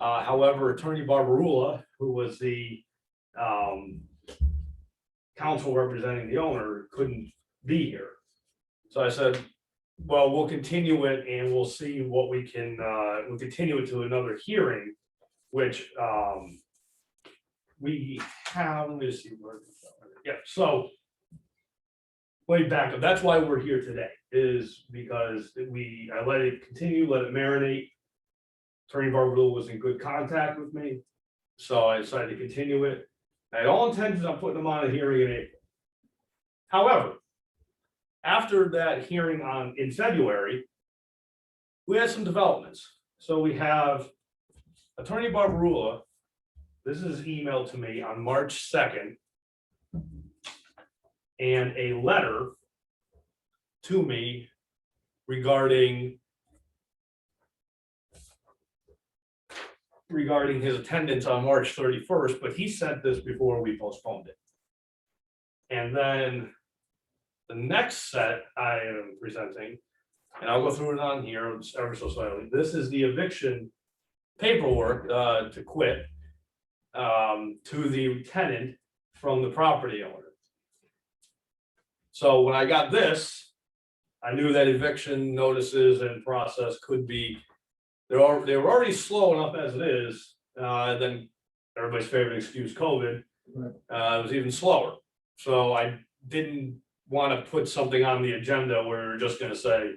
However, Attorney Barbarula, who was the counsel representing the owner, couldn't be here. So I said, well, we'll continue it and we'll see what we can, we'll continue it to another hearing, which we have, let me see where, yeah, so Way back up. That's why we're here today, is because I let it continue, let it marinate. Attorney Barbadool was in good contact with me, so I decided to continue it. I had all intentions on putting them on a hearing in April. However, after that hearing in February, we had some developments. So we have Attorney Barbarula, this is emailed to me on March 2nd, and a letter to me regarding his attendance on March 31st, but he sent this before we postponed it. And then the next set I am presenting, and I'll go through it on here ever so slightly. This is the eviction paperwork to quit to the tenant from the property owner. So when I got this, I knew that eviction notices and process could be, they were already slow enough as it is. Then everybody's favorite excuse, COVID, Right. it was even slower. So I didn't want to put something on the agenda where we're just going to say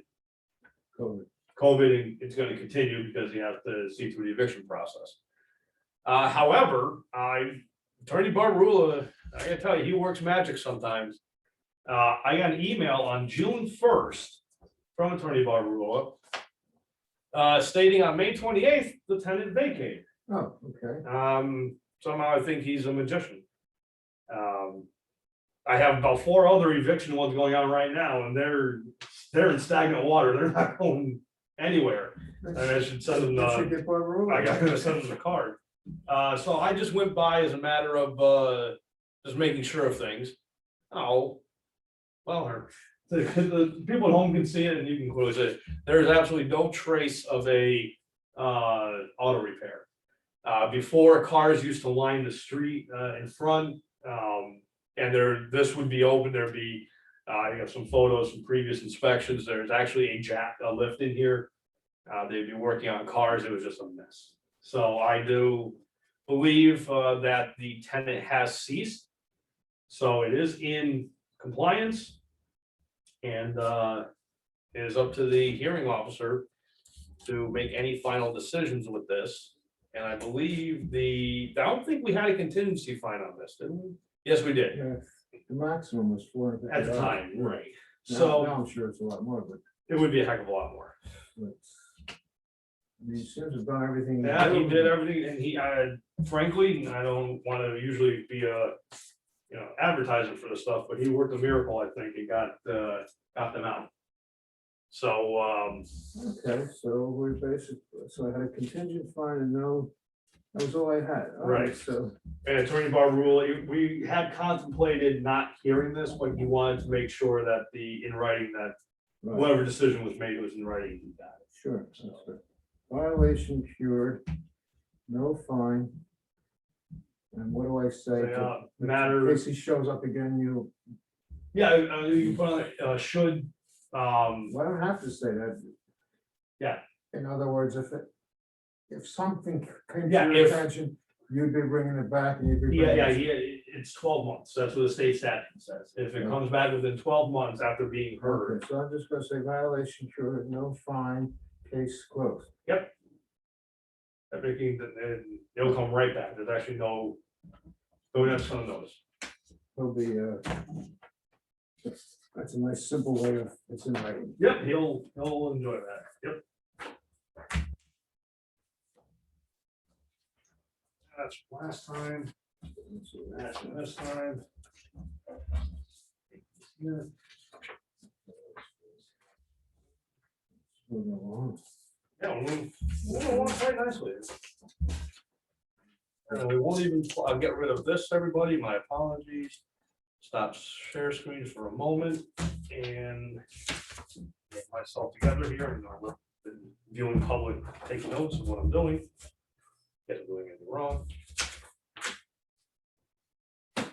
COVID and it's going to continue because you have to see through the eviction process. However, Attorney Barbarula, I gotta tell you, he works magic sometimes. I got an email on June 1st from Attorney Barbarula stating on May 28th, the tenant vacated. Oh, okay. Somehow I think he's a magician. I have about 4 other eviction ones going on right now, and they're in stagnant water. They're not going anywhere. And I should send them. You should get Barbarella. I got to send them the card. So I just went by as a matter of just making sure of things. Oh, well, the people at home can see it, and you can clearly see it. There is absolutely no trace of a auto repair. Before, cars used to line the street in front, and this would be open. There'd be I have some photos from previous inspections. There's actually a lift in here. They'd be working on cars. It was just a mess. So I do believe that the tenant has ceased. So it is in compliance, and it is up to the hearing officer to make any final decisions with this. And I believe I don't think we had a contingency fine on this, did we? Yes, we did, Yeah, the maximum was $450. at the time, right? Now So I'm sure it's a lot more, but it would be a heck of a lot more. he seems to have done everything. Yeah, he did everything, and frankly, I don't want to usually be a, advertising for the stuff, but he worked a miracle, I think, and got them out. So, Okay, so we basically, so I had a contingent fine and no, that was all I had. All Right. So, and Attorney Barbarula, we had contemplated not hearing this, but he wanted to make sure that in writing that right, whatever decision was made was in writing. He got it. sure. That's good. Violation cured, no fine. And what do I say? In Matter, case he shows up again, you, yeah, you can put on it, should, well, I don't have to say that. Yeah. In other words, if something came to Yeah, your if- attention, you'd be bringing it back and you'd be. yeah, bringing it's 12 months. That's what the state statute says. If it comes back within 12 months after being heard. Okay, so I'm just gonna say violation cured, no fine, case closed. Everything, it'll come right back. There's actually no next on notice. He'll be, that's a nice simple way of, it's in writing. Yep, he'll enjoy that. Yep. That's last time. That's this time. Yeah. Moving along. Yeah, we'll walk quite nicely. We won't even, I'll get rid of this, everybody. My apologies. Stop share screen for a moment and get myself together here. And I'm viewing public, take notes of what I'm doing. Get it doing anything wrong. I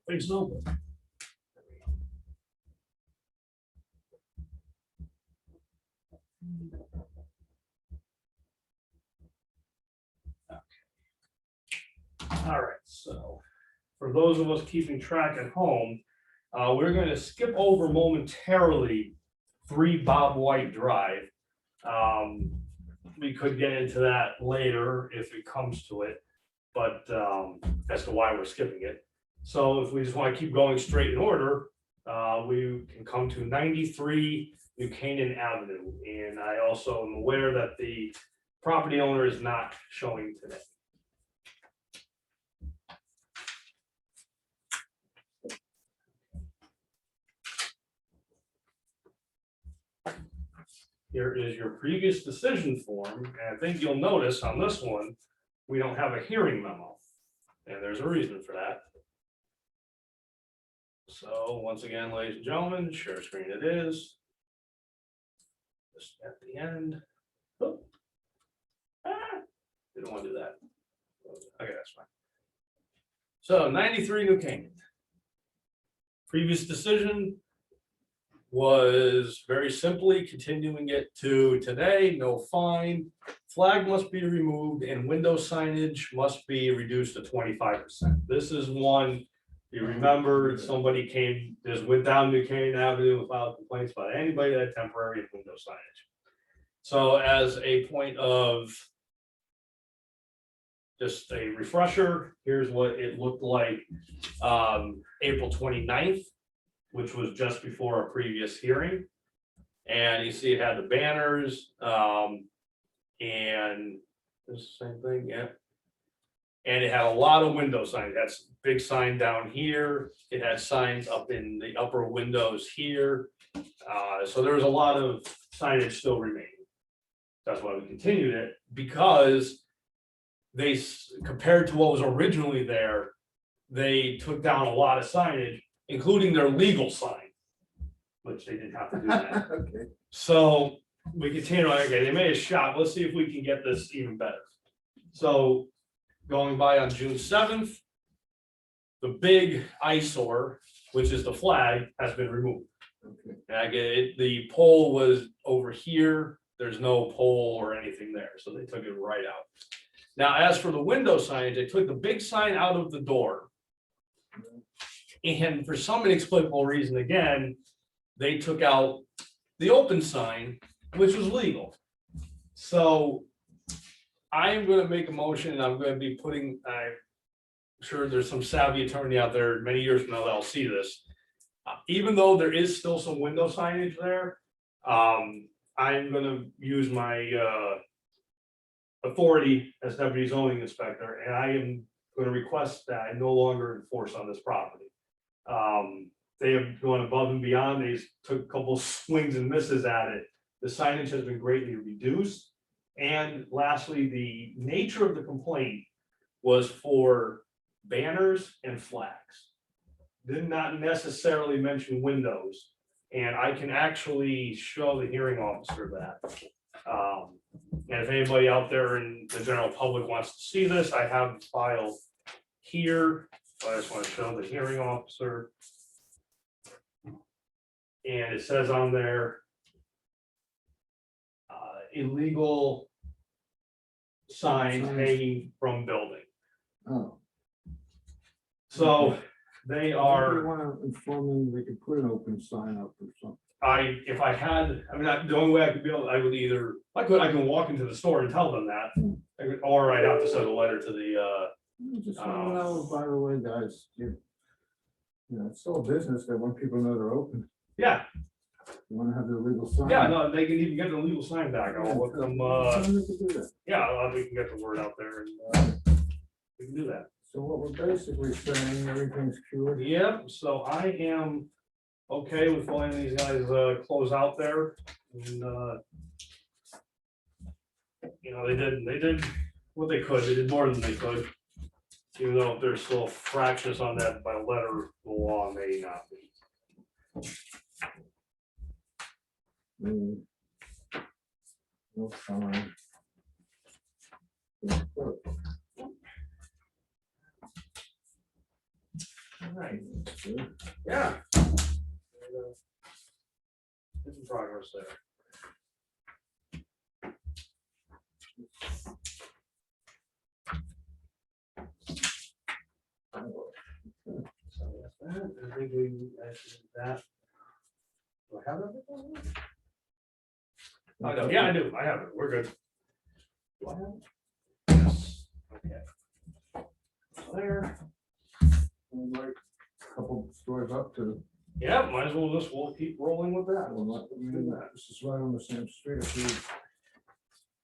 think so. But all right, so for those of us keeping track at home, We're gonna skip over momentarily 3 Bob White Drive. We could get into that later if it comes to it, but as to why we're skipping it. So if we just want to keep going straight in order, we can come to 93 New Canaan Avenue. And I also am aware that the property owner is not showing today. Here is your previous decision form, and I think you'll notice on this one, we don't have a hearing memo. And there's a reason for that. So once again, ladies and gentlemen, share screen it is. Just at the end. Oh. Didn't want to do that. Okay, that's fine. So 93 New Canaan. Previous decision was very simply continuing it to today, no fine. Flag must be removed and window signage must be reduced to 25%. This is one, you remember, somebody came, just went down New Canaan Avenue without complaints about anybody that had temporary window signage. So as a point of just a refresher, here's what it looked like April 29th. Which was just before a previous hearing. And you see it had the banners, and it's the same thing, yeah. And it had a lot of window signs. That's big sign down here. It had signs up in the upper windows here. So there was a lot of signage still remaining. That's why we continued it, because they, compared to what was originally there, they took down a lot of signage, including their legal sign, which they didn't have to do that. Okay. So we continue on, okay, they made a shot, let's see if we can get this even better. So going by on June 7th, the big eyesore, which is the flag, has been removed. Okay. And I get it, the pole was over here, there's no pole or anything there, so they took it right out. Now, as for the window signage, they took the big sign out of the door. And for some inexplicable reason, again, they took out the open sign, which was legal. So I am gonna make a motion, and I'm gonna be putting, I'm sure there's some savvy attorney out there many years from now that'll see this. Even though there is still some window signage there, I'm gonna use my authority as deputy zoning inspector, and I am gonna request that I no longer enforce on this property. They have gone above and beyond. They took a couple swings and misses at it. The signage has been greatly reduced. And lastly, the nature of the complaint was for banners and flags. Did not necessarily mention windows. And I can actually show the hearing officer that. And if anybody out there in the general public wants to see this, I have the file here. I just want to show the hearing officer. And it says on there, illegal signs hanging from building. Oh. So they You are, want to inform them they could put an open sign up or something. if I had, I mean, the only way I could be able, I would either, I can walk into the store and tell them that. Or I'd have to send a letter to the, Just let them know, by the way, guys, you know, it's still a business that when people know they're open, yeah, you want to have their legal sign. yeah, no, they can even get the legal sign back. I'll let them, Tell them they can do that. yeah, we can get the word out there and we can do that. So what we're basically saying, everything's cured. Yep, so I am okay with letting these guys close out there. And you know, they did what they could, they did more than they could. Even though if they're still fractious on that by letter, the law may not be. No fine. All right, yeah. There's some progress there. So that's I think we actually did that. Do I have everything? I know, yeah, I do, I have it, we're good. Do I have it? Yes, okay. There, Like a couple stories up to, yeah, might as well just, we'll keep rolling with that. this is right on the same street.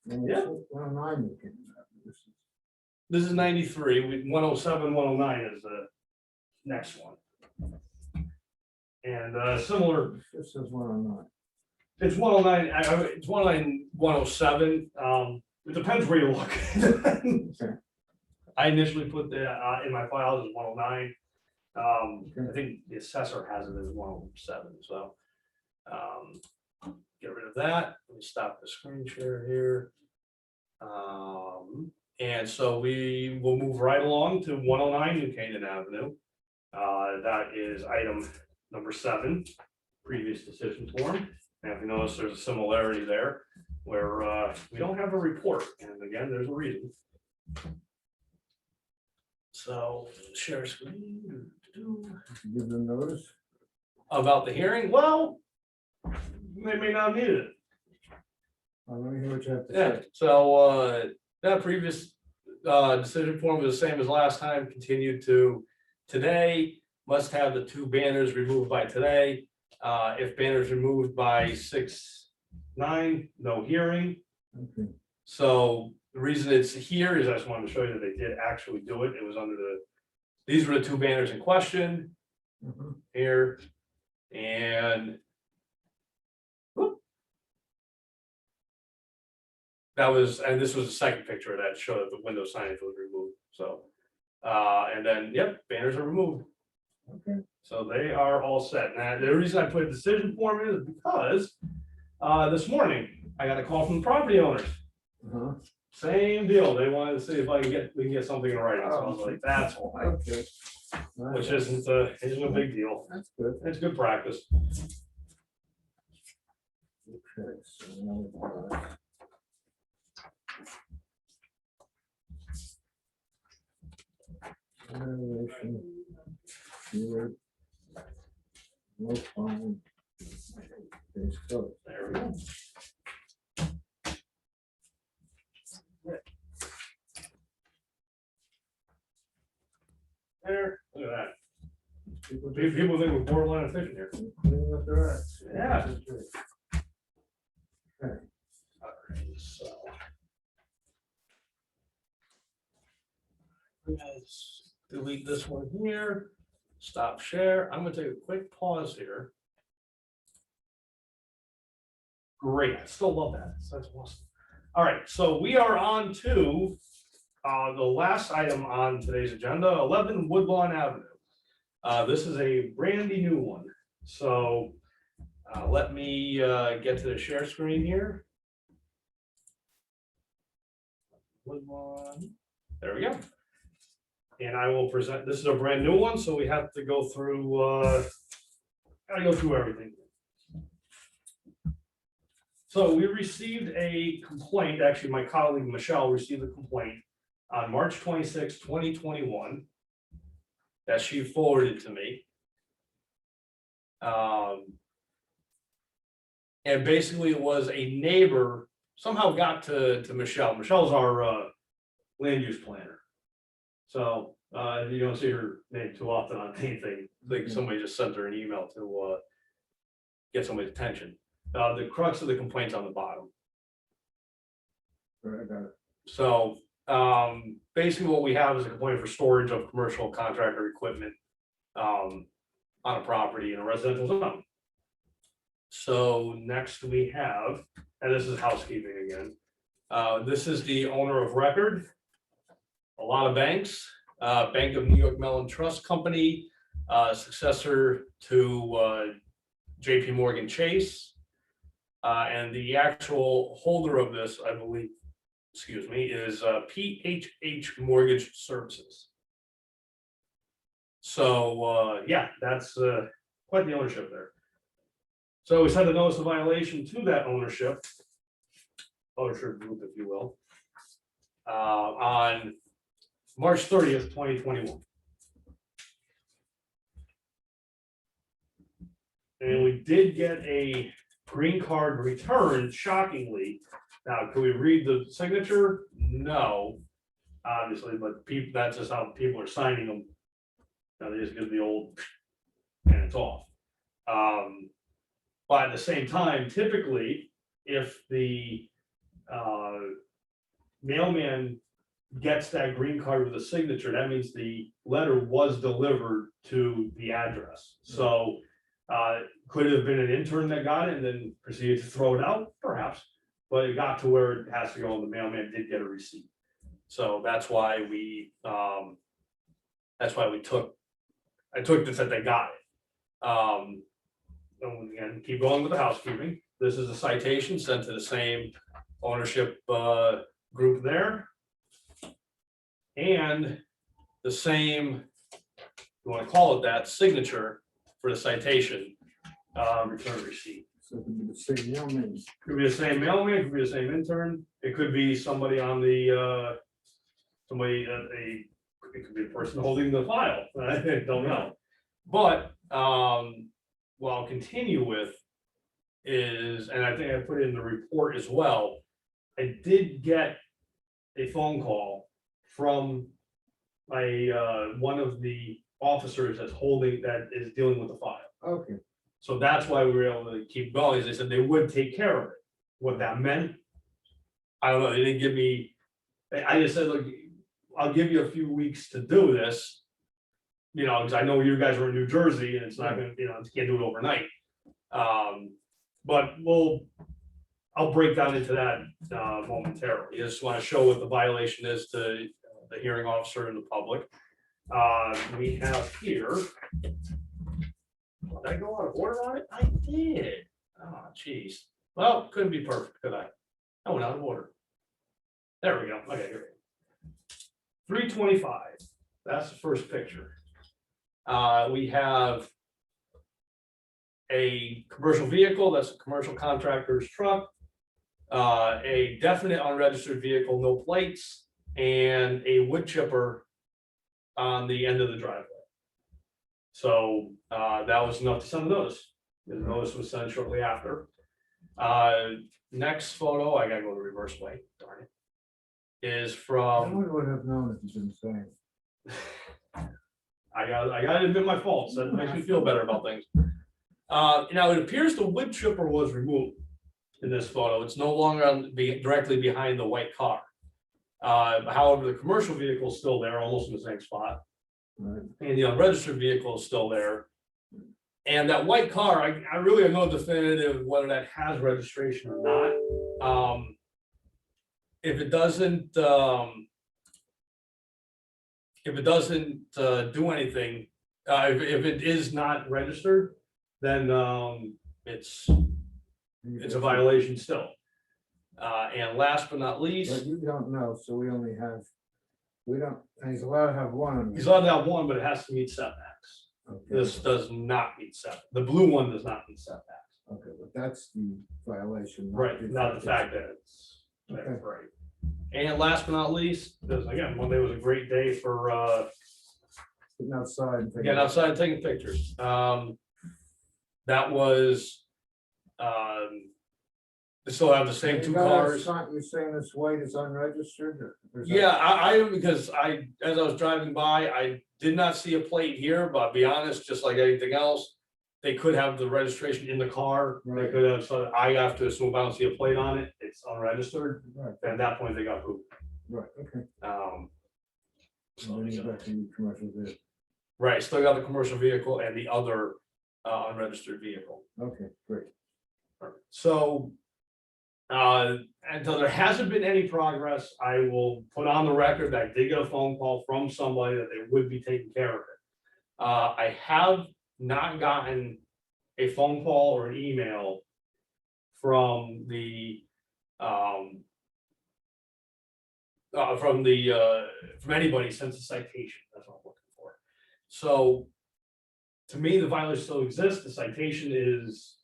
Yeah. 109 you can, this is- This is 93, 107, 109 is the next one. And similar, This says 109. it's 109, it's 109, 107, it depends where you look. Okay. I initially put the, in my files as 109. I Okay. think the assessor has it as 107, so. Get rid of that, let me stop the screen share here. And so we will move right along to 109 New Canaan Avenue. That is item number 7, previous decision form. And if you notice, there's a similarity there where we don't have a report, and again, there's a reason. So share screen. Give them notice. About the hearing, well, they may not need it. Let me hear what you have to Yeah, say. so that previous decision form was the same as last time, continued to today. Must have the 2 banners removed by today. If banners removed by 6/9, no hearing. Okay. So the reason it's here is I just wanted to show you that they did actually do it. It was under these were the 2 banners in question Mhm. here. And whoop. That was, and this was the second picture that showed that the window signage was removed, so. And then, yep, banners are removed, Okay. so they are all set. Now, the reason I put a decision form in is because this morning, I got a call from the property owners. Uh-huh. Same deal, they wanted to see if I we can get something in writing, so I was like, that's all right, Okay. All which right. isn't a big deal, That's good. it's good practice. Okay. So now we've got- Violation. Here. No fine. Case closed. There we go. There, look at that. People People just think we're borderline efficient here. cleaning up their acts. Yeah. Okay. Alright, so. Let's delete this one here, stop share. I'm gonna take a quick pause here. Great, I still love that. That's awesome. All right, so we are on to the last item on today's agenda, 11 Woodlawn Avenue. This is a brandy new one. So let me get to the share screen here. Woodlawn, there we go. And I will present, this is a brand new one, so we have to go through, gotta go through everything. So we received a complaint, actually, my colleague Michelle received a complaint on March 26, 2021. That she forwarded to me. And basically it was a neighbor somehow got to Michelle. Michelle's our land use planner. So you don't see her name too often on anything. I think somebody just sent her an email to get somebody's attention. The crux of the complaint's on the bottom. All right, I got it. So basically what we have is a complaint for storage of commercial contractor equipment on a property in a residential zone. So next we have, and this is housekeeping again. This is the owner of record. A lot of banks, Bank of New York Mellon Trust Company, successor to JP Morgan Chase. And the actual holder of this, I believe, excuse me, is PHH Mortgage Services. So yeah, that's quite the ownership there. So we sent a notice of violation to that ownership group, if you will, on March 30th, 2021. And we did get a green card returned, shockingly. Now, can we read the signature? No, obviously, but people, that's just how people are signing them. Now, they just give the old, and it's off. But at the same time, typically, if the mailman gets that green card with a signature, that means the letter was delivered to the address. So could it have been an intern that got it and then proceeded to throw it out? Perhaps, but it got to where it has to go, and the mailman did get a receipt. So that's why we took, I took this that they got it. And again, keep going with the housekeeping. This is a citation sent to the same ownership group there. And the same, you want to call it that, signature for the citation, return receipt. So it could be the same mailman. Could be the same mailman, could be the same intern, it could be somebody on the, it could be the person holding the file, I don't know. But, what I'll continue with is, and I think I put it in the report as well, I did get a phone call from one of the officers that is dealing with the file. Okay, So that's why we were able to keep going, is they said they would take care of it. What that meant, I don't know, they didn't give me, I just said, look, I'll give you a few weeks to do this. You know, because I know you guys are in New Jersey and it's not gonna, you know, you can't do it overnight. But I'll break down into that momentarily. I just want to show what the violation is to the hearing officer and the public. We have here. Did I go out of order on it? I did. Oh, geez. Well, couldn't be perfect, could I? I went out of order. There we go. Okay, here we go. 325. That's the first picture. We have a commercial vehicle, that's a commercial contractor's truck. A definite unregistered vehicle, no plates, and a wood chipper on the end of the driveway. So that was enough to send a notice. The notice was sent shortly after. Next photo, I gotta go the reverse way, darn it, is I from, would have known if you didn't say. I gotta admit my faults, that makes me feel better about things. Now, it appears the wood chipper was removed in this photo. It's no longer directly behind the white car. However, the commercial vehicle is still there, almost in the same spot. Right. And the unregistered vehicle is still there. And that white car, I really am no definitive whether that has registration or not. If it doesn't do anything, if it is not registered, then it's a violation still. And last but not But least, you don't know, so we only have, and he's allowed to have one. he's allowed to have one, but it has to meet setbacks. Okay, This does not meet setbacks. The blue one does not meet setbacks. okay, but that's the violation. Right, not the fact that it's, that's Okay. right. And last but not least, because again, Monday was a great day for Sitting outside. and taking- getting outside and taking pictures. That was, they still have the same You two got a cars. sign- You're saying this white is unregistered? or is that- Yeah, because as I was driving by, I did not see a plate here, but I'll be honest, just like anything else, they could have the registration in the car. They Right. could have, so I have to assume if I don't see a plate on it, it's unregistered. Right, At that point, they got pooped. right, okay. So, And then you got the commercial vehicle. right, still got the commercial vehicle and the other unregistered vehicle. Okay, great. So, until there hasn't been any progress, I will put on the record that I did get a phone call from somebody that they would be taking care of it. I have not gotten a phone call or an email from from anybody since the citation. That's what I'm looking for. So, to me, the violation still exists. The citation is,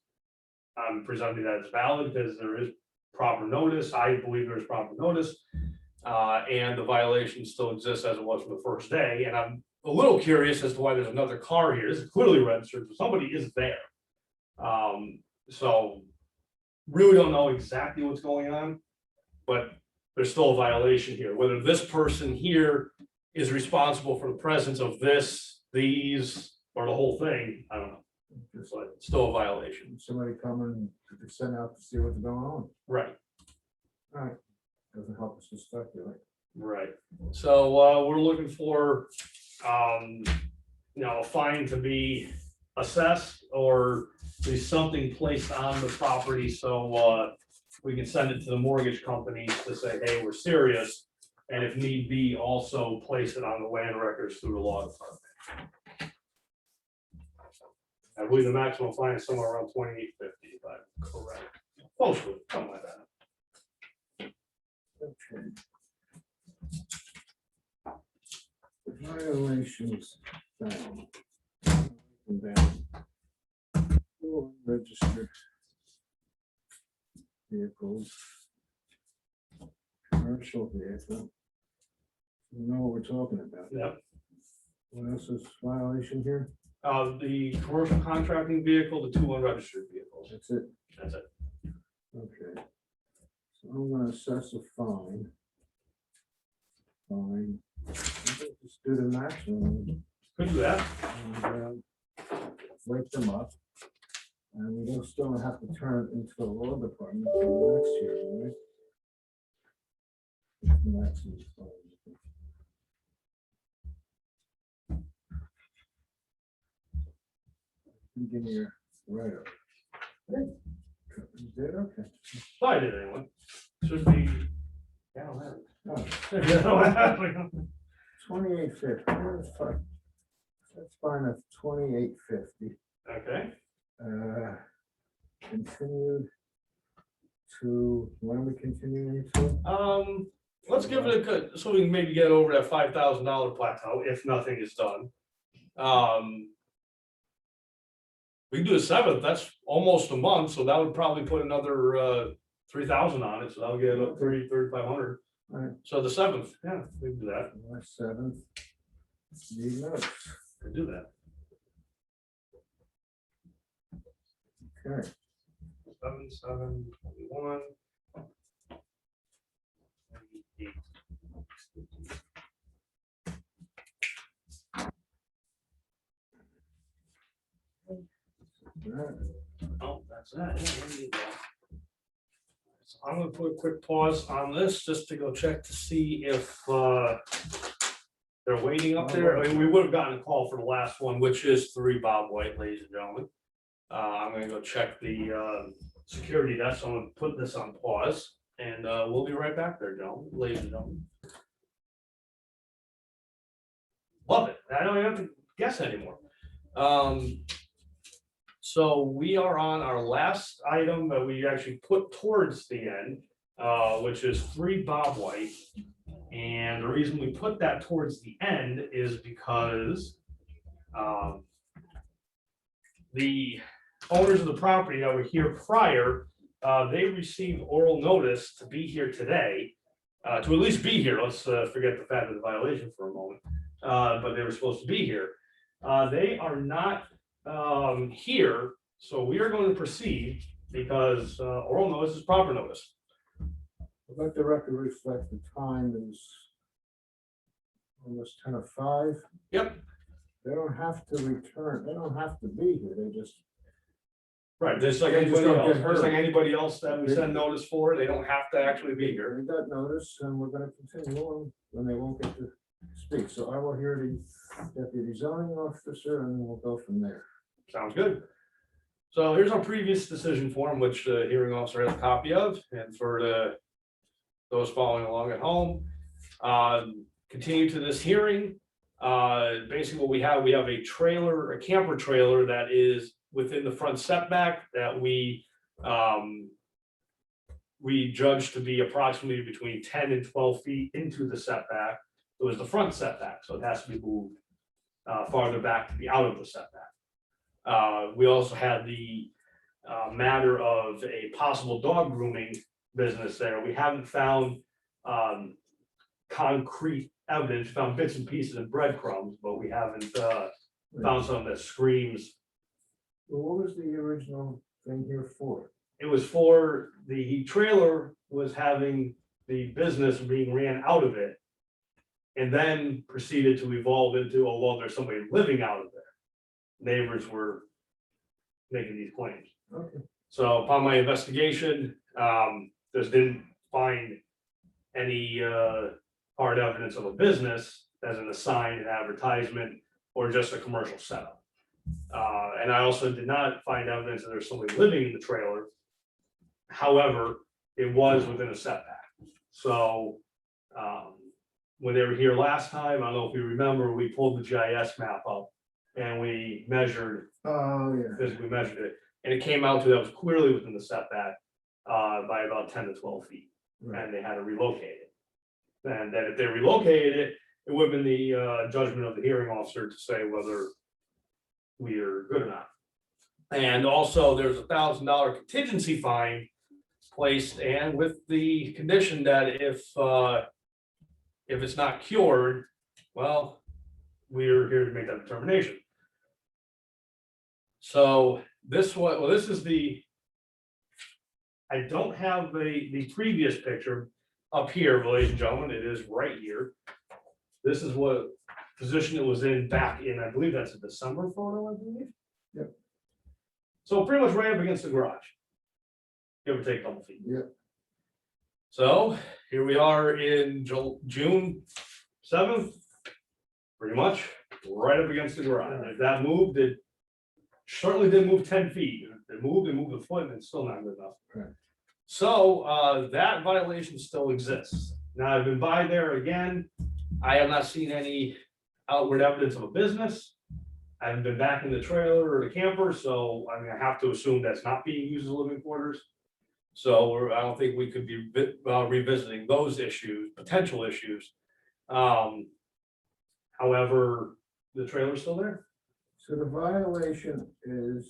I'm presuming that it's valid because there is proper notice. I believe there's proper notice. And the violation still exists as it was from the first day. And I'm a little curious as to why there's another car here. This is clearly registered. Somebody is there. So really don't know exactly what's going on, but there's still a violation here. Whether this person here is responsible for the presence of this, these, or the whole thing, I don't know. But it's still a violation. Somebody coming to send out to see what's going on. Right, Alright, doesn't help us to speculate. right. So we're looking for, a fine to be assessed or be something placed on the property, so we can send it to the mortgage company to say, hey, we're serious. And if need be, also place it on the land records through the law department. I believe the maximum fine is somewhere around $28.50, if I'm correct. Closely, something like that. Okay. Violations found. Registered vehicles. Commercial vehicle. We know what we're talking about. Yep. What else is violation here? The commercial contracting vehicle, the 2 unregistered vehicles. That's it. That's it. Okay. So I'm gonna assess a fine. Fine. Just do the maximum Could do that. and wake them up. And we don't still have to turn it into the law department for next year, right? Maximum fine. Give me your write-up. You did, okay. Oh, I did anyway. Should be. Yeah, I don't have it. Oh, Yeah, I don't have it. 2850, that's fine. That's fine, that's 2850. Okay, Continued to, when are we continuing to? let's give it a good, so we can maybe get over that $5,000 plateau if nothing is done. We can do the 7th, that's almost a month, so that would probably put another 3,000 on it, so that'll get up 3,500. Alright. So the 7th, yeah, we can do that, July 7th. Need notes, we can do that. okay. 7/7/21. Alright. Oh, that's that. Yeah, we need that. So I'm gonna put a quick pause on this just to go check to see if they're waiting up there. I mean, we would have gotten a call for the last one, which is 3 Bob White, ladies and gentlemen. I'm gonna go check the security desk. So I'm gonna put this on pause and we'll be right back there, gentlemen, ladies and gentlemen. Love it. I don't even have to guess anymore. So we are on our last item that we actually put towards the end, which is 3 Bob White. And the reason we put that towards the end is because the owners of the property that were here prior, they received oral notice to be here today, to at least be here. Let's forget the fact of the violation for a moment, but they were supposed to be here. They are not here, so we are going to proceed because oral notice is proper notice. Let the record reflect the time is almost 10:05. Yep. They don't have to return, they don't have to be here, they just. Right, just like They just anybody don't get else, hurt. just like anybody else that we send notice for, they don't have to actually be here. They got notice and we're gonna continue on when they won't get to speak. So I will hear the deputy zoning officer and then we'll go from there. Sounds good. So here's our previous decision form, which the hearing officer has a copy of, and for those following along at home. Continue to this hearing. Basically what we have a trailer, a camper trailer that is within the front setback that we judged to be approximately between 10 and 12 feet into the setback. It was the front setback, so it has to be moved farther back to be out of the setback. We also had the matter of a possible dog grooming business there. We haven't found concrete evidence, found bits and pieces and breadcrumbs, but we haven't found something that screams Well, what was the original thing here for? It was for the trailer was having the business being ran out of it. And then proceeded to evolve into, oh, well, there's somebody living out of there. Neighbors were making these claims. Okay, So upon my investigation, just didn't find any hard evidence of a business as in a sign, an advertisement, or just a commercial setup. And I also did not find evidence that there's somebody living in the trailer. However, it was within a setback. So when they were here last time, I don't know if you remember, we pulled the GIS map up and we measured, oh, yeah. physically measured it, and it came out to that was clearly within the setback by about 10 to 12 feet, Right. and they had to relocate it. And then if they relocated it, it would have been the judgment of the hearing officer to say whether we are good or not. And also, there's $1,000 contingency fine placed, and with the condition that if it's not cured, well, we're here to make that determination. So this one, well, this is the, I don't have the previous picture up here, ladies and gentlemen, it is right here. This is what position it was in back in, I believe that's a December photo, I believe. Yep. So pretty much right up against the garage. Give or take a couple feet. Yep. So here we are in June 7th, pretty much right up against the garage. If that moved, it certainly didn't move 10 feet. It moved a foot, and it's still not good enough. Right. So that violation still exists. Now, I've been by there again. I have not seen any outward evidence of a business. I haven't been back in the trailer or the camper, so I mean, I have to assume that's not being used as living quarters. So I don't think we could be revisiting those issues, potential issues. However, the trailer's still there. So the violation is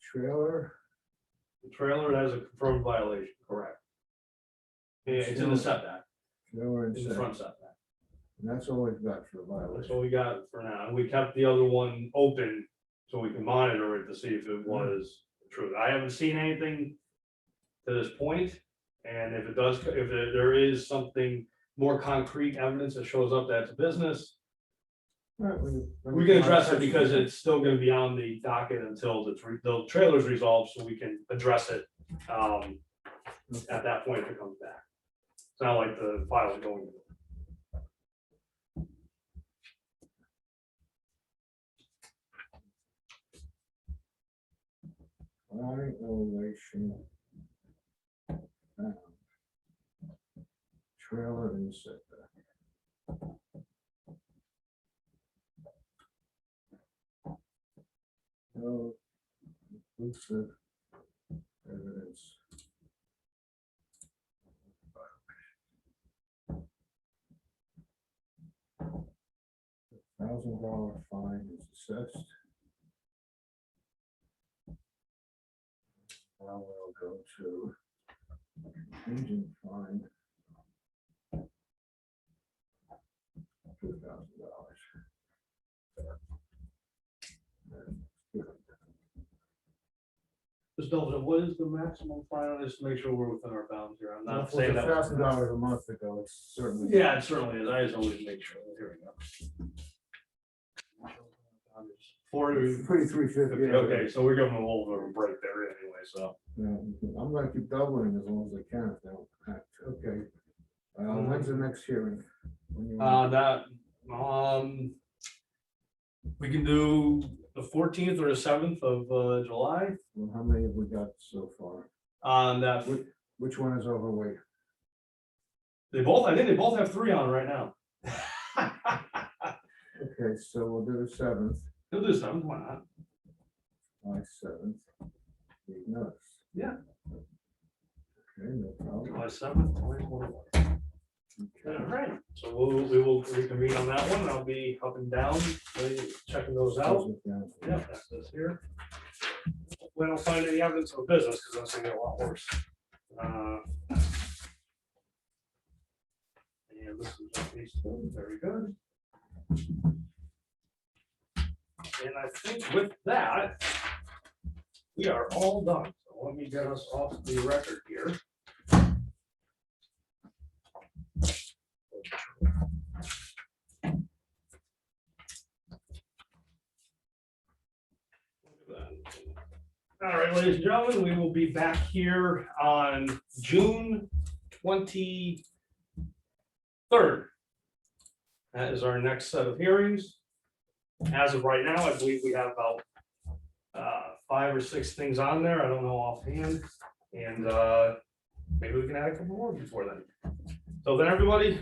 trailer, The trailer has a confirmed violation, correct? Yeah, it's in the setback, trailer and in the set, front setback. and that's all we've got for the That's violation. what we got for now. And we kept the other one open so we can monitor it to see if it was true. I haven't seen anything to this point, and if it does, if there is something more concrete evidence that shows up that it's a business, All right, we can address it because it's still gonna be on the docket until the trailer's resolved, so we can address it at that point if it comes back. It's not like the file's going. Violation. found. Trailer and setback. No conclusive evidence. $1,000 fine is assessed. Now we'll go to contingent fine. $2,000. Just Delvin, what is the maximum fine on this to make sure we're within our bounds here? I'm Well, not if it was saying that. $1,000 a month ago, it's certainly. Yeah, it certainly is. I just always make sure. Here we go. It's pretty 350. yeah. Okay, so we're giving them a little bit of a break there anyway, so. Yeah, I'm gonna keep doubling as long as I can if they don't act. Okay. When's the next hearing? When you want- We can do the 14th or the 7th of July Well, how many have we got so far? on that. Which one is overweight? I think they both have 3 on right now. Okay, so we'll do the 7th, He'll do some, why not? July 7th. Big nuts. Yeah. Okay, no problem. July 7th, 2021. All Okay. right, so we will reconvene on that one. I'll be up and down, checking those out. Yeah, that's this here. We don't find any evidence of a business because that's gonna get a lot worse. And this is a piece of, very good. And I think with that, we are all done. So let me get us off the record here. All right, ladies and gentlemen, we will be back here on June 23rd. That is our next set of hearings. As of right now, I believe we have about 5 or 6 things on there. I don't know offhand. And maybe we can add a couple more before then. So then, everybody,